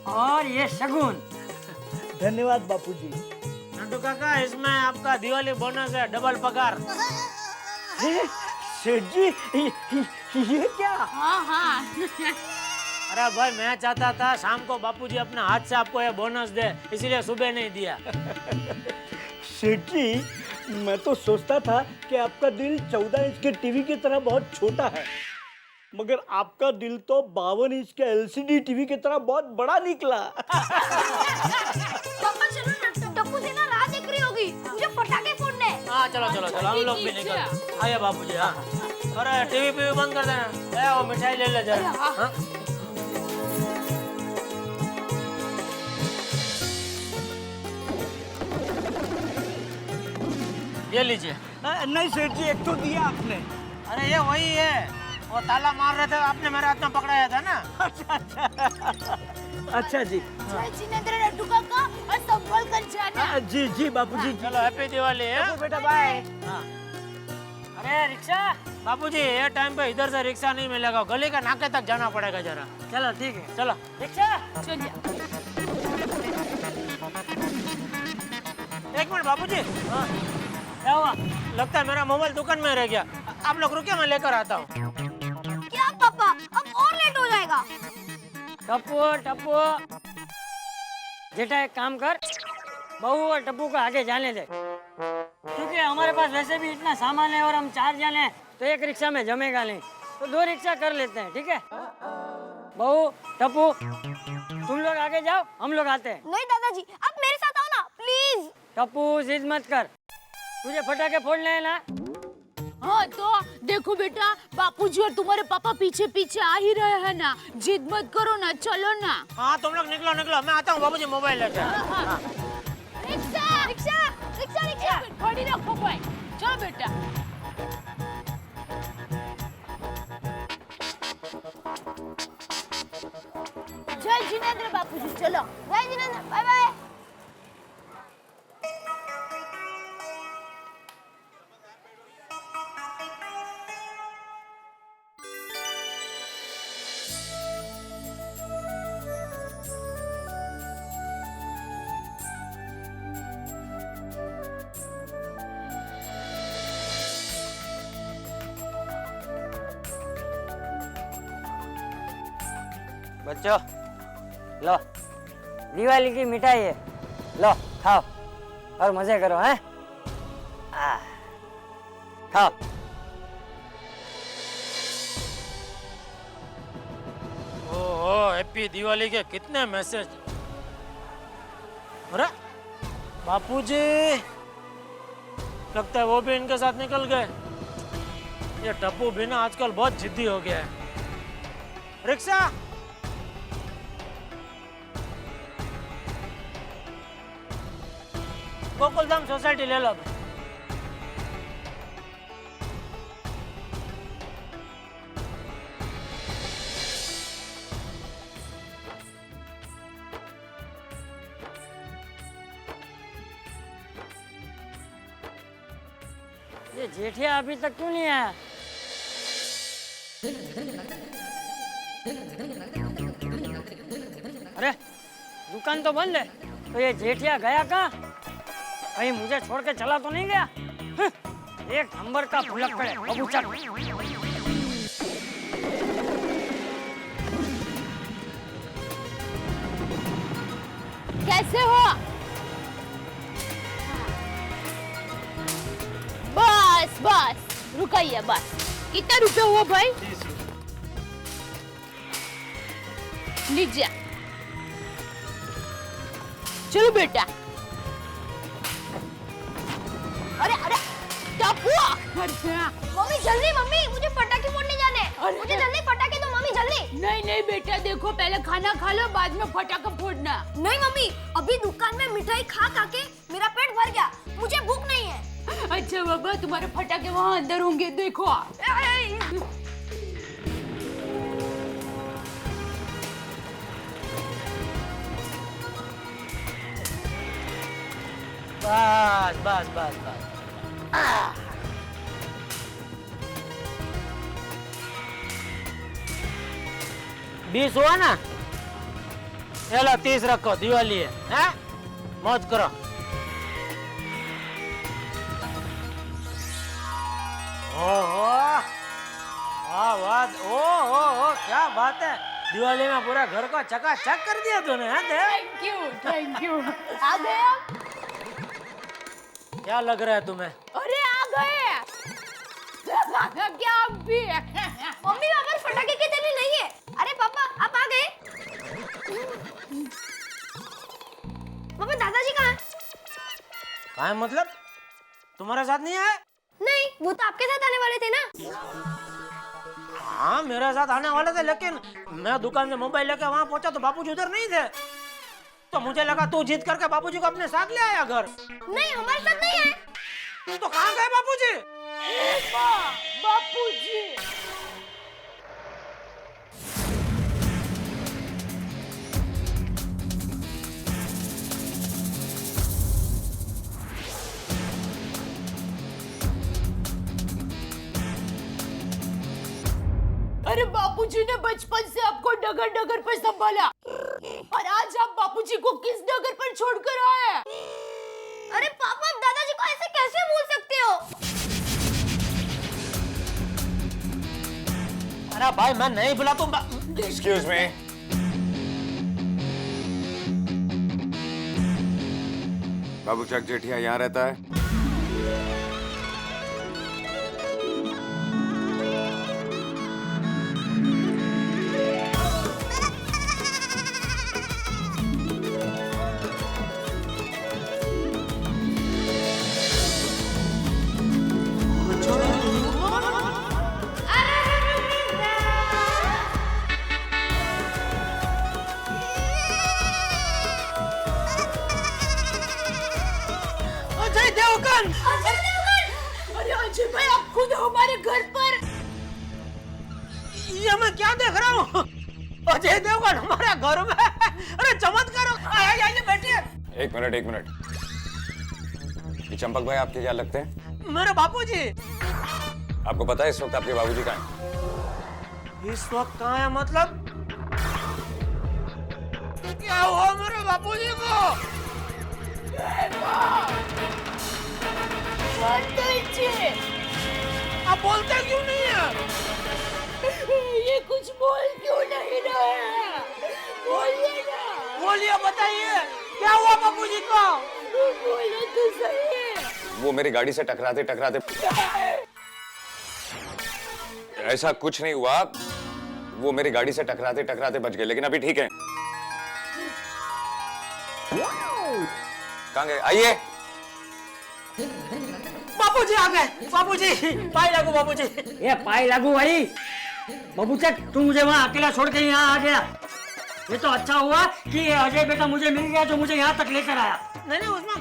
और ये शगुन। धन्यवाद बापूजी। नट्टू काका, इसमें आपका दिवाली बोनस है, डबल पगार। सेठ जी, ये क्या? हाँ अरे भाई, मैं चाहता था शाम को बापूजी अपने हाथ से आपको ये बोनस दे, इसलिए सुबह नहीं दिया। सेठ जी, मैं तो सोचता था कि आपका दिल 14 इंच के टीवी की तरह बहुत छोटा है, मगर आपका दिल तो 52 इंच के LCD टीवी की तरह बहुत बड़ा निकला। पापा चलो ना, टप्पू से ना राह देख रही होगी, मुझे पटाखे फोड़ने। हाँ चलो चलो चलो, हम लोग भी निकल आइए बापूजी। हाँ अरे टीवी पीवी बंद कर देना, वो मिठाई ले ले जरा। हाँ? ये लीजिए। नहीं सेठ जी, एक तो दिया आपने। अरे ये वही है, वो ताला मार रहे थे, आपने मेरे हाथ में पकड़ाया था ना। अच्छा जी। नट्टू काका, और संभल कर जाना। जी जी बापूजी। चलो हैप्पी दिवाली। बेटा बाय। अरे रिक्शा बापूजी, ये टाइम पे इधर से रिक्शा नहीं मिलेगा, गली के नाके तक जाना पड़ेगा जरा। चलो ठीक है, चलो रिक्शा चलिए। एक मिनट बापूजी। क्या हुआ? लगता है मेरा मोबाइल दुकान में रह गया, आप लोग रुके, मैं लेकर आता हूँ। क्या पापा, अब और लेट हो जाएगा। टप्पू जेठा, एक काम कर, बहू और टप्पू को आगे जाने दे, क्योंकि हमारे पास वैसे भी इतना सामान है और हम 4 जने हैं, तो एक रिक्शा में जमेगा नहीं, तो 2 रिक्शा कर लेते हैं, ठीक है? बहू, टप्पू, तुम लोग आगे जाओ, हम लोग आते हैं। नहीं दादाजी, आप मेरे साथ आओ ना प्लीज। टप्पू, जिद मत कर, तुझे फटाके फोड़ने हैं ना, हाँ तो देखो बेटा, बापूजी और तुम्हारे पापा पीछे पीछे आ ही रहे हैं ना, जिद मत करो ना, चलो ना। हाँ तुम लोग निकलो निकलो, मैं आता हूँ बाबूजी मोबाइल लेकर। रिक्शा रिक्शा रिक्शा रिक्शा खड़ी रखो भाई, चलो बेटा। जय जिनेंद्र बापूजी, चलो। जय जिनेंद्र, बाय बाय। बच्चों लो, दिवाली की मिठाई है, लो खाओ और मजे करो हैं। खाओ। ओहो, हैप्पी दिवाली के कितने मैसेज। अरे बापूजी, लगता है वो भी इनके साथ निकल गए। ये टप्पू भी ना आजकल बहुत जिद्दी हो गया है। रिक्शा, गोकुलधाम सोसाइटी ले लो। ये जेठिया अभी तक क्यों नहीं आया? अरे दुकान तो बंद है, तो ये जेठिया गया कहाँ? कहीं मुझे छोड़ के चला तो नहीं गया? एक नंबर का भुलक्कड़ है, अब चल। कैसे हो? बस बस रुकाइए बस। कितना रुपए हुआ भाई? लीजिए। चलो बेटा। अरे अरे क्या हुआ? मम्मी जल्दी, मम्मी मुझे पटाखे फोड़ने जाने हैं। मुझे जल्दी पटाखे दो मम्मी, जल्दी। नहीं नहीं बेटा, देखो पहले खाना खा लो, बाद में पटाखा फोड़ना। नहीं मम्मी, अभी दुकान में मिठाई खा खा के मेरा पेट भर गया, मुझे भूख नहीं है। अच्छा बाबा, तुम्हारे पटाखे वहाँ अंदर होंगे, देखो। बस बस बस बस। 20 हुआ ना? ये लो 30 रखो, दिवाली है, हैं? मौज करो। ओहो, वाह वाह, ओहो, क्या बात है। दिवाली में पूरा घर को चकाचक कर दिया तूने, हैं? Thank you, thank you. आ गए आप? क्या लग रहा है तुम्हें? अरे आ गए। क्या आप भी? मम्मी अगर पटाखे की थैली नहीं है। अरे पापा, आप आ गए? पापा दादाजी कहाँ? कहाँ है मतलब? तुम्हारे साथ नहीं आए? नहीं, वो तो आपके साथ आने वाले थे ना। हाँ मेरे साथ आने वाले थे, लेकिन मैं दुकान से मोबाइल लेकर वहाँ पहुंचा तो बापूजी उधर नहीं थे, तो मुझे लगा तू जीत करके बापूजी को अपने साथ ले आया घर। नहीं, हमारे साथ नहीं आए। तो कहाँ गए बापूजी? बापूजी। अरे बापूजी ने बचपन से आपको डगर डगर पर संभाला, और आज आप बापूजी को किस डगर पर छोड़कर आए? अरे पापा, आप दादाजी को ऐसे कैसे भूल सकते हो? अरे भाई मैं नहीं बुला तुम। Excuse me. बाबू चक जेठिया यहाँ रहता है? आप खुद हमारे घर पर। ये मैं क्या देख रहा हूँ? अजय देवगन हमारे घर में। अरे चमत्कार! आइए बैठिए। एक मिनट। ये चंपक भाई आपके क्या लगते हैं? मेरे बापूजी। आपको पता है इस वक्त आपके बाबूजी कहाँ हैं? इस वक्त कहाँ है मतलब? क्या हुआ मेरे बापूजी को? आप बोलते क्यों नहीं है? ये कुछ बोल क्यों नहीं रहे हैं? बोलिए ना। बोलिए, बताइए क्या हुआ बापूजी को? बोलो तो सही। वो मेरी गाड़ी से टकराते ऐसा कुछ नहीं हुआ। वो मेरी गाड़ी से टकराते बच गए, लेकिन अभी ठीक है। कहाँ गए? आइए। बापूजी आ गए। बापूजी पाई लागू। बापूजी ये पाई लागू भाई। बबूचक तू मुझे वहाँ अकेला छोड़ के यहाँ आ गया। ये तो अच्छा हुआ कि ये अजय बेटा मुझे मिल गया जो मुझे यहाँ तक लेकर आया। नहीं उसमें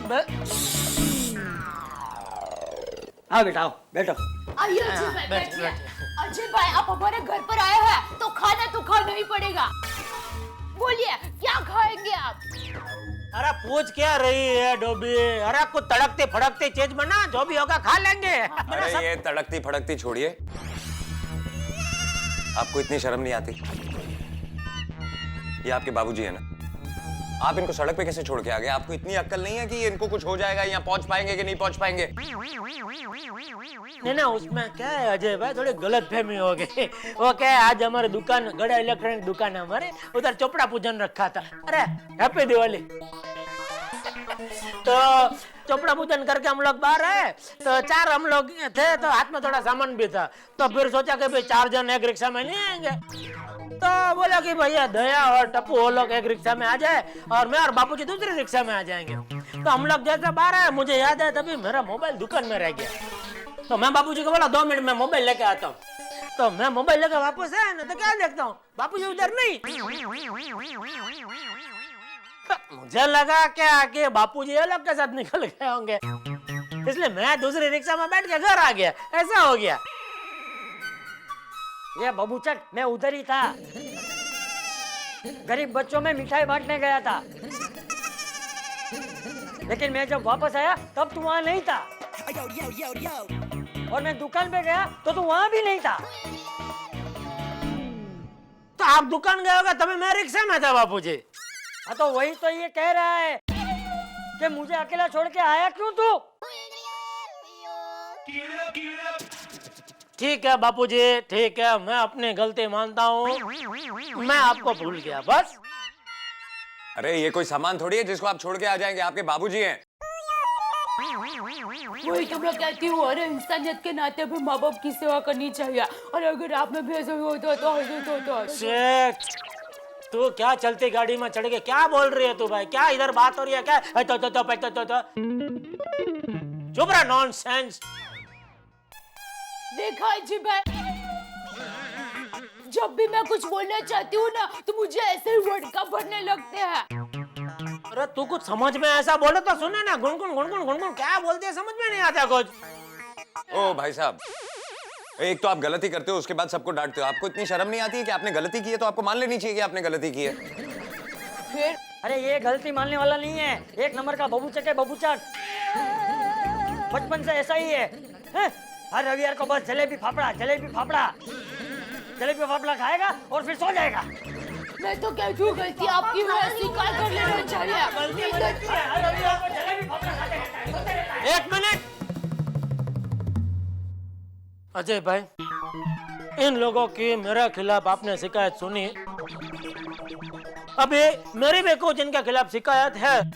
आओ बेटा, आओ बैठो। आइए अजय भाई, बैठिए। अजय भाई, आप हमारे घर पर आए हैं तो खाना तो खाना ही पड़ेगा। बोलिए क्या खाएंगे आप? अरे पूछ क्या रही है डोबी? अरे कुछ तड़कते फड़कते चीज बना, जो भी होगा खा लेंगे। अरे ये तड़कती फड़कती छोड़िए। आपको इतनी शर्म नहीं आती? ये आपके बाबूजी है ना? आप इनको सड़क पे कैसे छोड़ के आ गए? आपको इतनी अक्ल नहीं है कि इनको कुछ हो जाएगा, यहाँ पहुंच पाएंगे कि नहीं पहुंच पाएंगे? नहीं ना, उसमें क्या है अजय भाई, थोड़ी गलतफहमी हो गई। वो क्या है, आज हमारे दुकान, गड़ा इलेक्ट्रॉनिक दुकान है हमारे, उधर चोपड़ा पूजन रखा था। अरे हैप्पी दिवाली। तो चोपड़ा पूजन करके हम लोग बाहर आए, तो 4 हम लोग थे, तो हाथ में थोड़ा सामान भी था। तो फिर सोचा कि भाई 4 जन एक रिक्शा में नहीं आएंगे, तो बोला कि भैया दया और टप्पू वो लोग एक रिक्शा में आ जाए और मैं और बापूजी दूसरी रिक्शा में आ जाएंगे। तो हम लोग जैसे बाहर आए, मुझे याद है तभी मेरा मोबाइल दुकान में रह गया। तो मैं बापूजी को बोला 2 मिनट में मोबाइल लेके आता हूँ। तो मैं मोबाइल लेके वापस आया ना, तो क्या देखता हूँ बापूजी उधर नहीं। तो मुझे लगा क्या कि बापूजी अलग के साथ निकल गए होंगे, इसलिए मैं दूसरी रिक्शा में बैठ के घर आ गया। ऐसा हो गया। ये बबूचक मैं उधर ही था, गरीब बच्चों में मिठाई बांटने गया था, लेकिन मैं जब वापस आया तब तू वहां नहीं था, और मैं दुकान पे गया तो तू वहां भी नहीं था। तो आप दुकान गए होगा तभी मैं रिक्शा में था बापूजी। हाँ तो वही तो ये कह रहा है कि मुझे अकेला छोड़ के आया क्यों तू? ठीक है बापूजी, ठीक है, मैं अपनी गलती मानता हूँ, मैं आपको भूल गया बस। अरे ये कोई सामान थोड़ी है जिसको आप छोड़ के आ जाएंगे, आपके बाबूजी हैं। वही तो मैं कहती हूँ, अरे इंसानियत के नाते भी माँ बाप की सेवा करनी चाहिए, और अगर आप में भी ऐसा होता तो शेख, तू क्या चलती गाड़ी में चढ़ के क्या बोल रही है तू भाई? क्या इधर बात हो रही है क्या? तो चुप रहा, नॉनसेंस। देखा जी भाई, जब भी मैं कुछ बोलना चाहती हूँ ना, तो मुझे ऐसे ही वड़का भरने लगते हैं। अरे तू कुछ समझ में ऐसा बोले तो सुने ना, गुनगुन गुनगुन गुनगुन क्या बोलते हैं समझ में नहीं आता कुछ। ओ भाई साहब, एक तो आप गलती करते हो, उसके बाद सबको डांटते हो। आपको इतनी शर्म नहीं आती है कि आपने गलती की है तो आपको मान लेनी चाहिए कि आपने गलती की है। फिर अरे ये गलती मानने वाला नहीं है, 1 नंबर का बबूचक है, बबूचक। बचपन से ऐसा ही है? हर रविवार को बस जलेबी फाफड़ा खाएगा और फिर सो जाएगा। मैं तो कहती हूँ गलती आपकी है, स्वीकार कर लेना चाहिए। एक मिनट अजय भाई, इन लोगों की मेरे खिलाफ आपने शिकायत सुनी, अभी मेरी भी कुछ इनके खिलाफ शिकायत है,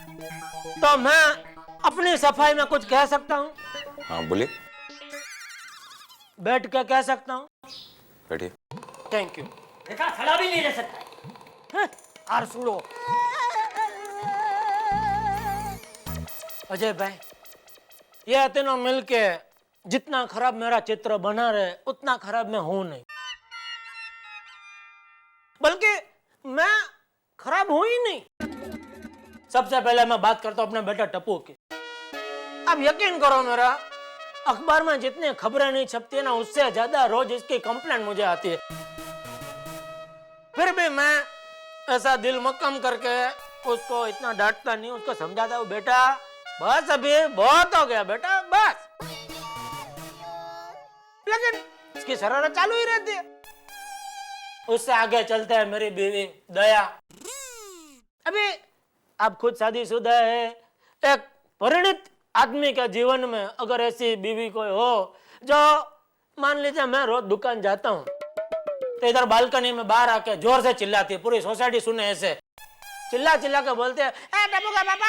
तो मैं अपनी सफाई में कुछ कह सकता हूँ? हाँ बोलिए। बैठ के कह सकता हूँ? बैठिए। Thank you. देखा, खड़ा भी नहीं रह सकता। आर सुनो अजय भाई, ये तीनों मिलके जितना खराब मेरा चित्र बना रहे उतना खराब मैं हूं नहीं, बल्कि मैं खराब हूं ही नहीं। सबसे पहले मैं बात करता हूं अपने बेटा टप्पू की। अब यकीन करो मेरा, अखबार में जितनी खबरें नहीं छपती है ना, उससे ज्यादा रोज इसकी कंप्लेंट मुझे आती है। फिर भी मैं ऐसा दिल मक्कम करके उसको इतना डांटता नहीं, उसको समझाता हूँ, बेटा बस अभी बहुत हो गया बेटा, बस। लेकिन इसकी शरारत चालू ही रहती है। उससे आगे चलता है मेरी बीवी दया। अभी आप खुद शादीशुदा है, एक परिणित आदमी के जीवन में अगर ऐसी बीवी कोई हो जो, मान लीजिए मैं रोज दुकान जाता हूँ तो इधर बालकनी में बाहर आके जोर से चिल्लाती है, पूरी सोसाइटी सुने, ऐसे चिल्ला चिल्ला के बोलते हैं, ए डब्बू का पापा,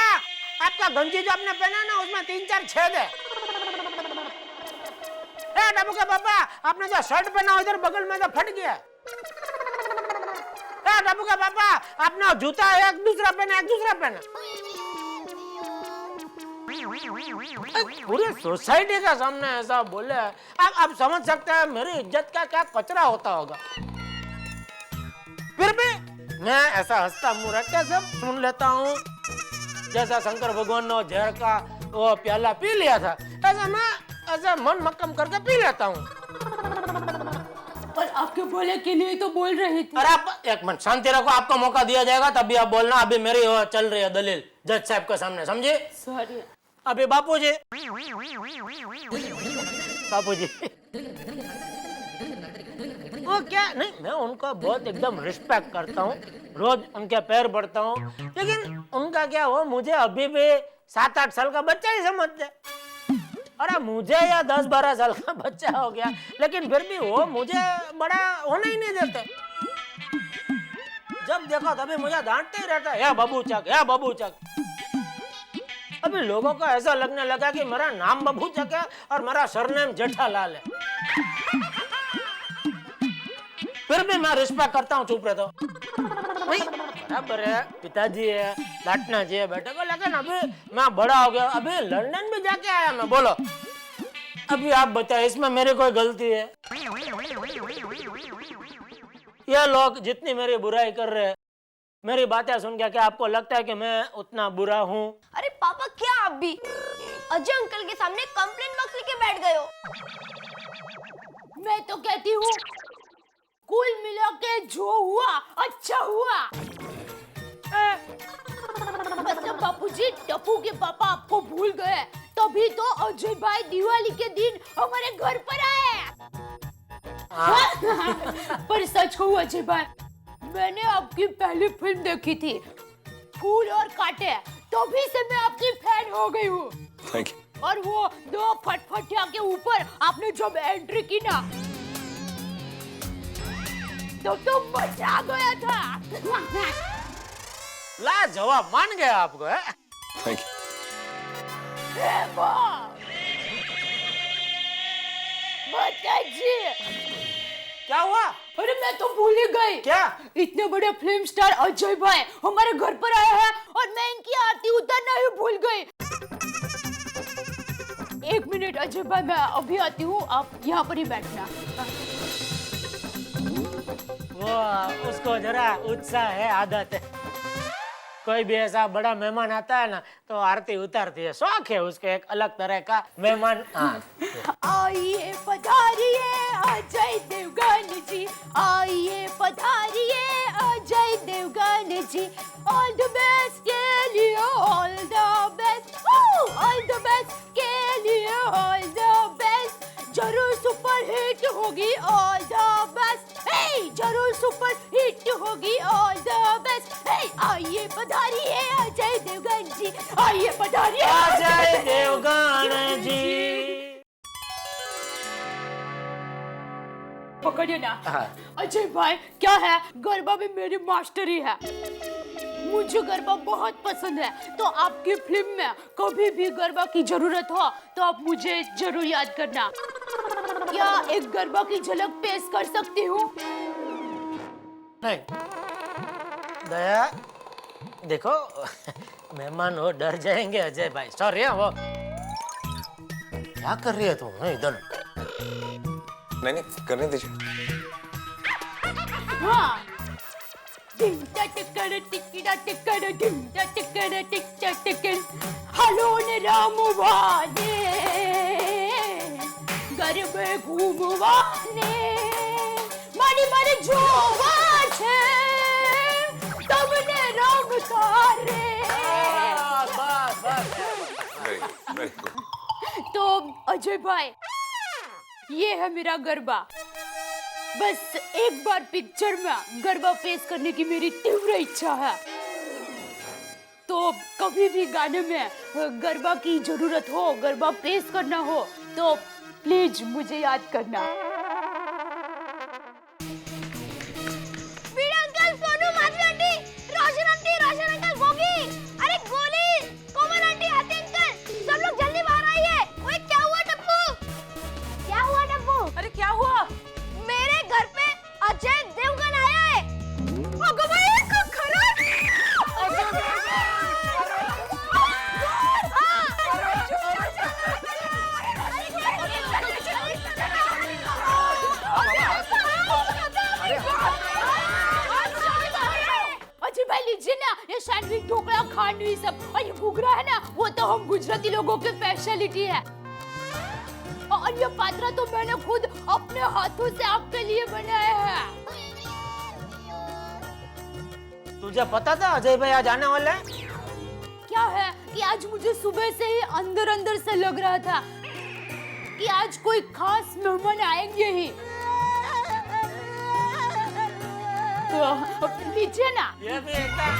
आपका गंजी जो आपने पहना ना उसमें 3-4 छेद है। ए डब्बू का पापा, आपने जो शर्ट पहना इधर बगल में तो फट गया। ए डब्बू का पापा, आपने जूता एक दूसरा पहना। पूरे सोसाइटी का सामने ऐसा बोले, आप समझ सकते हैं मेरी इज्जत का क्या कचरा होता होगा। फिर भी मैं ऐसा हंसता मुंह रख के सब सुन लेता हूँ। जैसा शंकर भगवान ने जहर का वो प्याला पी लिया था, ऐसा मैं ऐसा मन मक्कम करके पी लेता हूँ। पर आपके भले के लिए तो बोल रही थी। अरे आप एक मिनट शांति रखो, आपको मौका दिया जाएगा तभी आप बोलना। अभी मेरी वो चल रही है दलील जज साहब के सामने, समझे? सॉरी। अभी बापूजी वो क्या नहीं, मैं उनका बहुत एकदम रिस्पेक्ट करता हूँ, रोज उनके पैर पड़ता हूँ, लेकिन उनका क्या, वो मुझे अभी भी 7-8 साल का बच्चा ही समझते। अरे मुझे या 10-12 साल का बच्चा हो गया, लेकिन फिर भी वो मुझे बड़ा होने ही नहीं देते। जब देखो तभी मुझे डांटते ही रहता है, या बाबू चक। अभी लोगों को ऐसा लगने लगा कि मेरा नाम बाबू चक है और मेरा सरनेम जेठालाल है। फिर भी मैं रिस्पेक्ट करता हूँ, चुप रहता हूँ। बराबर है, पिताजी है, डांटना चाहिए बेटे को, लेकिन अभी मैं बड़ा हो गया, अभी लंदन भी जाके आया मैं। बोलो अभी आप बताइए, इसमें मेरी कोई गलती है? ये लोग जितनी मेरी बुराई कर रहे हैं, मेरी बातें सुन के क्या आपको लगता है कि मैं उतना बुरा हूँ? अरे पापा क्या आप भी अजय अंकल के सामने कंप्लेंट बॉक्स लेके बैठ गए हो? मैं तो कहती हूँ कुल मिला के जो हुआ अच्छा हुआ। मतलब बापूजी, टप्पू के पापा आपको भूल गए, तभी तो अजय भाई दिवाली के दिन हमारे घर पर आए। पर सच कहूँ अजय भाई, मैंने आपकी पहली फिल्म देखी थी फूल और कांटे, तभी से मैं आपकी फैन हो गई हूँ। Thank you. और वो 2 फटफटिया के ऊपर आपने जब एंट्री की ना, तो मजा आ गया था। लाजवाब, मान गया आपको है? Thank you. क्या हुआ? अरे मैं तो भूल ही गई। क्या? इतने बड़े फिल्म स्टार अजय भाई हमारे घर पर आए हैं और मैं इनकी आरती उतारना ही भूल गई। 1 मिनट अजय भाई, मैं अभी आती हूँ, आप यहाँ पर ही बैठना। वो उसको जरा उत्साह है, आदत है। कोई भी ऐसा बड़ा मेहमान आता है ना तो आरती उतारती है, शौक है उसके, एक अलग तरह का मेहमान। आइए पधारिए अजय देवगन जी, आइए पधारिए अजय देवगन जी, ऑल द बेस्ट के लिए all the best, all the best के लिए ऑल द बेस्ट, जरूर सुपर हिट होगी ऑल द बेस्ट, जरूर सुपर हिट होगी ऑल द बेस्ट। आइए पधारिए अजय देवगन जी, आइए पधारिए अजय देवगन जी। पकड़िए ना। अजय भाई क्या है, गरबा में मेरी मास्टरी है, मुझे गरबा बहुत पसंद है, तो आपकी फिल्म में कभी भी गरबा की जरूरत हो तो आप मुझे जरूर याद करना। क्या एक गरबा की झलक पेश कर सकती हूँ? नहीं दया, देखो मेहमान हो डर जाएंगे अजय भाई, सॉरी। वो क्या कर रही है तुम इधर? नहीं, करने दीजिए। हाँ, टिकटा टिकड़ टिकड़ा टिकड़ टिकटा टिकड़ टिकटा टिकड़, हेलो ने राम वाले, ગરબે ઘૂમવાને મારી મારી જોવા છે તમને રંગતા રે. तो अजय भाई, ये है मेरा गरबा. बस एक बार पिक्चर में गरबा पेश करने की मेरी तीव्र इच्छा है. तो कभी भी गाने में गरबा की जरूरत हो, गरबा पेश करना हो, तो प्लीज मुझे याद करना. वीर अंकल, सोनू, माधवी आंटी, रोशन आंटी, रोशन अंकल, गोगी, अरे गोली, कोमल आंटी, आते अंकल, सब लोग जल्दी बाहर आइए. ओए क्या हुआ टप्पू? क्या हुआ टप्पू? अरे क्या हुआ? मेरे घर पे अजय देवगन आया है. अगो भाई खरा. अजय भाई लीजिए ना, ये सैंडविच, ढोकला, खांडवी सब, और ये घुघरा है ना, वो तो हम गुजराती लोगों की स्पेशलिटी है. और ये पात्रा तो मैंने खुद अपने हाथों से आपके लिए बनाया है. तुझे पता था अजय भाई आज आने वाले हैं? क्या है कि आज मुझे सुबह से ही अंदर अंदर से लग रहा था कि आज कोई खास मेहमान आएंगे ही. तो लीजिए ना. ये भी एकदम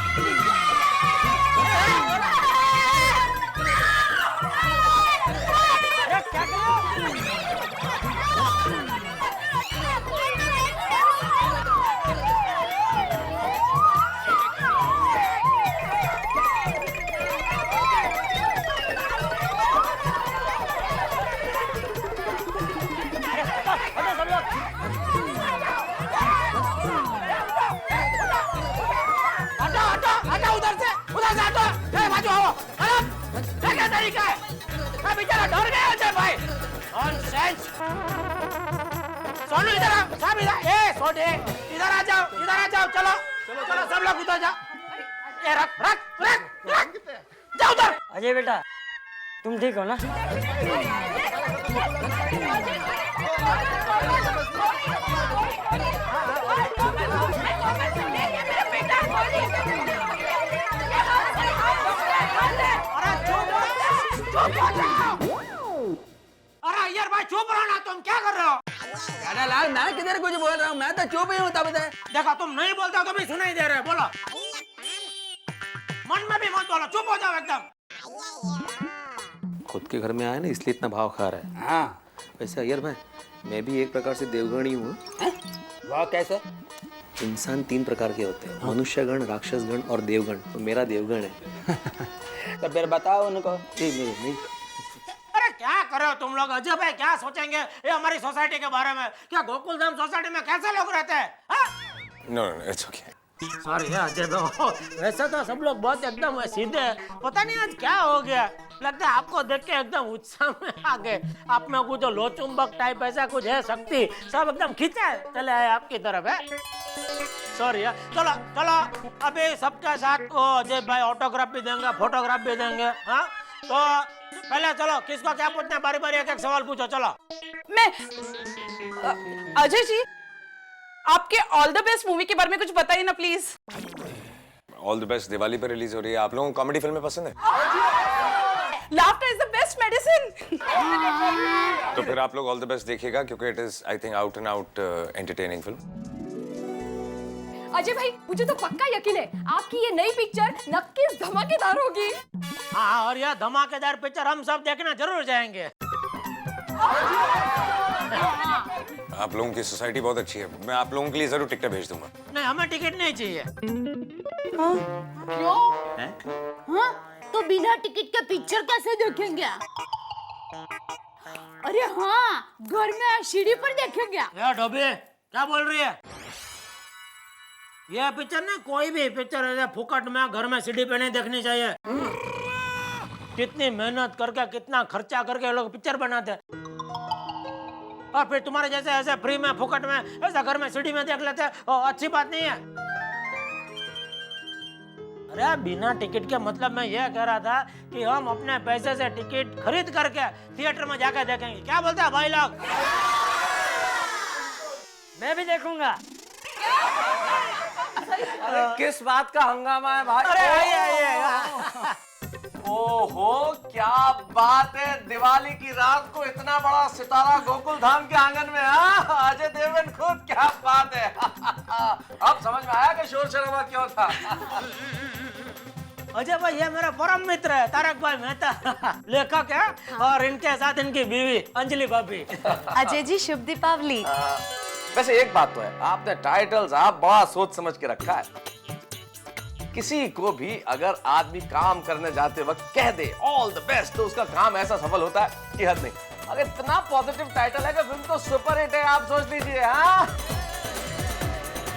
सोनू इधर आओ, साहब इधर, ए सोटे इधर आ जाओ, चलो चलो सब लोग उधर जाओ. ए रख रख रख रख जाओ उधर. अजय बेटा, तुम ठीक हो ना? अरे यार भाई चुप रहो ना, तुम क्या कर रहे हो? लाल, मैं किधर कुछ बोल रहा हूँ, मैं तो चुप ही हूँ. तब से देखो तुम नहीं बोलते हो तो भी सुनाई दे रहे हो. बोलो, मन में भी मत बोलो, चुप हो जाओ एकदम. खुद के घर में आया ना, इसलिए इतना भाव खा रहा है. हाँ. वैसे अय्यर भाई, मैं भी एक प्रकार से देवगण ही हूँ. वाह, कैसे? इंसान 3 प्रकार के होते हैं, मनुष्यगण, राक्षसगण और देवगण. तो मेरा देवगण है. तो फिर बताओ उनको. नहीं. अरे क्या कर रहे हो तुम लोग? अजय भाई क्या सोचेंगे ये हमारी सोसाइटी के बारे में? क्या गोकुलधाम सोसाइटी में कैसे लोग रहते हैं? No it's okay. Sorry Ajay भाई, वैसे तो सब लोग बहुत एकदम सीधे हैं. पता नहीं आज क्या हो गया, लगता है आपको देख के एकदम उत्साह में आ गए. आप में कुछ लोचुंबक टाइप ऐसा कुछ है शक्ति, सब एकदम खींचे चले आए आपकी तरफ है. सॉरी यार, चलो चलो अभी सबके साथ वो अजय भाई ऑटोग्राफ भी देंगे, फोटोग्राफ भी देंगे. हाँ तो पहले चलो, किसको क्या पूछना है, बारी बारी एक एक सवाल पूछो. चलो मैं अजय जी, आपके ऑल द बेस्ट मूवी के बारे में कुछ बताइए ना please. All the best Diwali पर रिलीज हो रही है. आप लोगों को कॉमेडी फिल्में पसंद है? Laughter is the best medicine. तो फिर आप लोग ऑल द बेस्ट देखिएगा, क्योंकि it is I think out and out entertaining film. Ajay भाई, मुझे तो पक्का यकीन है आपकी ये नई पिक्चर नक्कीच धमाकेदार होगी. हाँ, और यह धमाकेदार पिक्चर हम सब देखना जरूर जाएंगे. आप लोगों की सोसाइटी बहुत अच्छी है. मैं आप लोगों के लिए जरूर टिकट भेज दूंगा. नहीं, हमें टिकट नहीं चाहिए. क्यों? हाँ? तो बिना टिकट के पिक्चर कैसे देखेंगे? अरे हाँ, घर में सीढ़ी पर देखेंगे. यार डोबे, क्या बोल रही है? यह पिक्चर ना, कोई भी पिक्चर ऐसे फुकट में घर में सीढ़ी पे नहीं देखनी चाहिए. कितनी मेहनत करके, कितना खर्चा करके लोग पिक्चर बनाते हैं, और फिर तुम्हारे जैसे ऐसे फ्री में, फुकट में, ऐसा घर में सीढ़ी में देख लेते हैं. अच्छी बात नहीं है. अरे बिना टिकट के मतलब मैं ये कह रहा था कि हम अपने पैसे से टिकट खरीद करके थिएटर में जाकर देखेंगे। क्या बोलते हैं भाई लोग? मैं भी देखूंगा। अरे किस बात का हंगामा है भाई? अरे आइए। ओहो क्या बात है, दिवाली की रात को इतना बड़ा सितारा गोकुल धाम के आंगन में। हाँ अजय देवगन खुद, क्या बात है। अब समझ में आया कि शोर शराबा क्यों था। अजय भाई ये मेरा परम मित्र है तारक भाई मेहता, लेखक है, और इनके साथ इनकी बीवी अंजलि भाभी। अजय जी शुभ दीपावली। वैसे एक बात तो है, आपने टाइटल्स आप बड़ा सोच समझ के रखा है। किसी को भी अगर आदमी काम करने जाते वक्त कह दे ऑल द बेस्ट तो उसका काम ऐसा सफल होता है कि हद नहीं। अगर इतना पॉजिटिव टाइटल है कि फिल्म तो सुपर हिट है, आप सोच लीजिए। हाँ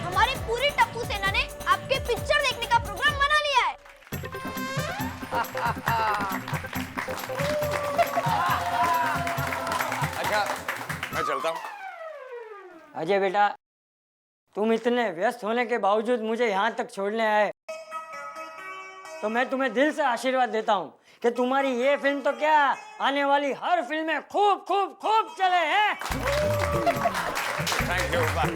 हमारी पूरी टप्पू सेना ने आपके पिक्चर देखने का प्रोग्राम बना लिया है। अच्छा मैं चलता हूँ। अजय बेटा, तुम इतने व्यस्त होने के बावजूद मुझे यहाँ तक छोड़ने आए, तो मैं तुम्हें दिल से आशीर्वाद देता हूँ कि तुम्हारी ये फिल्म तो क्या, आने वाली हर फिल्में खूब खूब खूब चले हैं। थैंक यू भाई।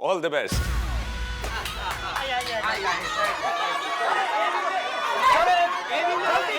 All the best. जल्दी